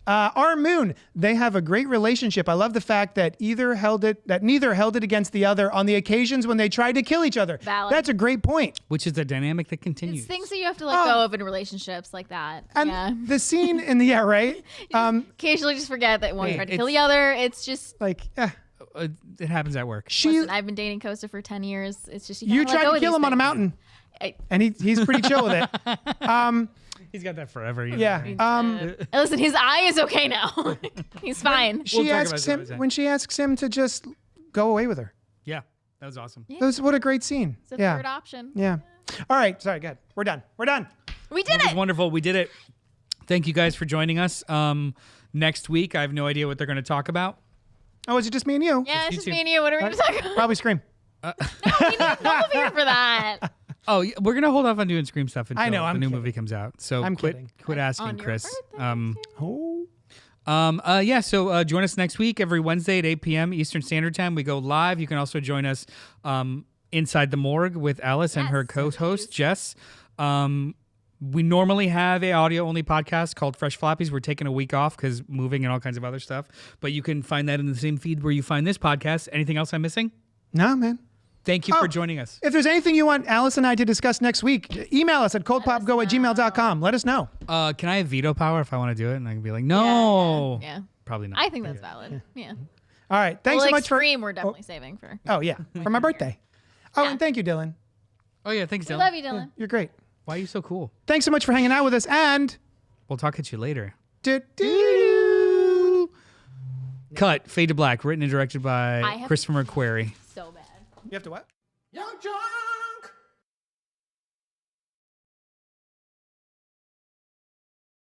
[SPEAKER 2] Our Moon, they have a great relationship. I love the fact that neither held it against the other on the occasions when they tried to kill each other.
[SPEAKER 4] Valid.
[SPEAKER 2] That's a great point.
[SPEAKER 3] Which is a dynamic that continues.
[SPEAKER 4] It's things that you have to let go of in relationships like that.
[SPEAKER 2] And
[SPEAKER 4] yeah.
[SPEAKER 2] the scene in the right,
[SPEAKER 4] Occasionally just forget that one
[SPEAKER 3] Hey,
[SPEAKER 4] tried to kill
[SPEAKER 3] it's-
[SPEAKER 4] the other. It's just
[SPEAKER 2] like
[SPEAKER 3] It happens at work.
[SPEAKER 4] listen, I've been dating Costa for 10 years. It's just
[SPEAKER 2] you
[SPEAKER 4] gotta let
[SPEAKER 2] tried
[SPEAKER 4] go
[SPEAKER 2] to
[SPEAKER 4] of
[SPEAKER 2] kill
[SPEAKER 4] these
[SPEAKER 2] him on a
[SPEAKER 4] things.
[SPEAKER 2] mountain,
[SPEAKER 4] I-
[SPEAKER 2] and he's pretty chill with it.
[SPEAKER 3] He's got that forever. You know.
[SPEAKER 2] Yeah.
[SPEAKER 4] Listen, his eye is okay now. He's fine.
[SPEAKER 2] She
[SPEAKER 3] We'll talk
[SPEAKER 2] asks
[SPEAKER 3] about
[SPEAKER 2] him
[SPEAKER 3] that.
[SPEAKER 2] when she asks him to just go away with her.
[SPEAKER 3] Yeah, that was awesome.
[SPEAKER 2] What a great scene.
[SPEAKER 4] It's a
[SPEAKER 2] yeah.
[SPEAKER 4] third option.
[SPEAKER 2] Yeah. All right. Sorry. Good. We're done. We're done.
[SPEAKER 4] We did
[SPEAKER 3] It was
[SPEAKER 4] it.
[SPEAKER 3] wonderful. We did it. Thank you guys for joining us. Next week, I have no idea what they're going to talk about.
[SPEAKER 2] Oh, is it just me and you?
[SPEAKER 4] Yeah, it's
[SPEAKER 3] you
[SPEAKER 4] just
[SPEAKER 3] too.
[SPEAKER 4] me and you. What are we going to talk about?
[SPEAKER 2] Probably Scream.
[SPEAKER 4] We need a film here for that.
[SPEAKER 3] Oh, yeah, we're gonna hold off on doing Scream stuff until
[SPEAKER 2] I know,
[SPEAKER 3] the
[SPEAKER 2] I'm
[SPEAKER 3] new
[SPEAKER 2] kidding.
[SPEAKER 3] movie comes out. So
[SPEAKER 2] I'm
[SPEAKER 3] quit
[SPEAKER 2] kidding.
[SPEAKER 3] asking,
[SPEAKER 4] On your
[SPEAKER 3] Chris.
[SPEAKER 4] birthday,
[SPEAKER 2] Oh.
[SPEAKER 3] So join us next week every Wednesday at 8 p.m. Eastern Standard Time. We go live. You can also join us inside the morgue with Alice and her
[SPEAKER 4] Yes,
[SPEAKER 3] co-host Jess. We normally have a audio-only podcast called Fresh Floppies. We're taking a week off because moving and all kinds of other stuff. But you can find that in the same feed where you find this podcast. Anything else I'm missing?
[SPEAKER 2] No, man.
[SPEAKER 3] Thank you for joining us.
[SPEAKER 2] If there's anything you want Alice and I to discuss next week, email us at cultpopgo@gmail.com. Let us know.
[SPEAKER 3] Can I have veto power if I want to do it? And I can be like, no.
[SPEAKER 4] Yeah.
[SPEAKER 3] Probably not.
[SPEAKER 4] I think that's valid. Yeah.
[SPEAKER 2] All right. Thanks so much for.
[SPEAKER 4] Extreme, we're definitely saving for.
[SPEAKER 2] Oh, yeah. For my birthday. Oh, and thank you, Dylan.
[SPEAKER 3] Oh, yeah. Thanks,
[SPEAKER 4] We
[SPEAKER 3] Dylan.
[SPEAKER 4] love you, Dylan.
[SPEAKER 2] You're great.
[SPEAKER 3] Why are you so cool?
[SPEAKER 2] Thanks so much for hanging out with us. And.
[SPEAKER 3] We'll talk at you later.
[SPEAKER 2] Do-do.
[SPEAKER 3] Cut. Fade to Black. Written and directed by
[SPEAKER 4] I have-
[SPEAKER 3] Christopher McQuarrie.
[SPEAKER 4] So bad.
[SPEAKER 2] You have to what?
[SPEAKER 1] Young John!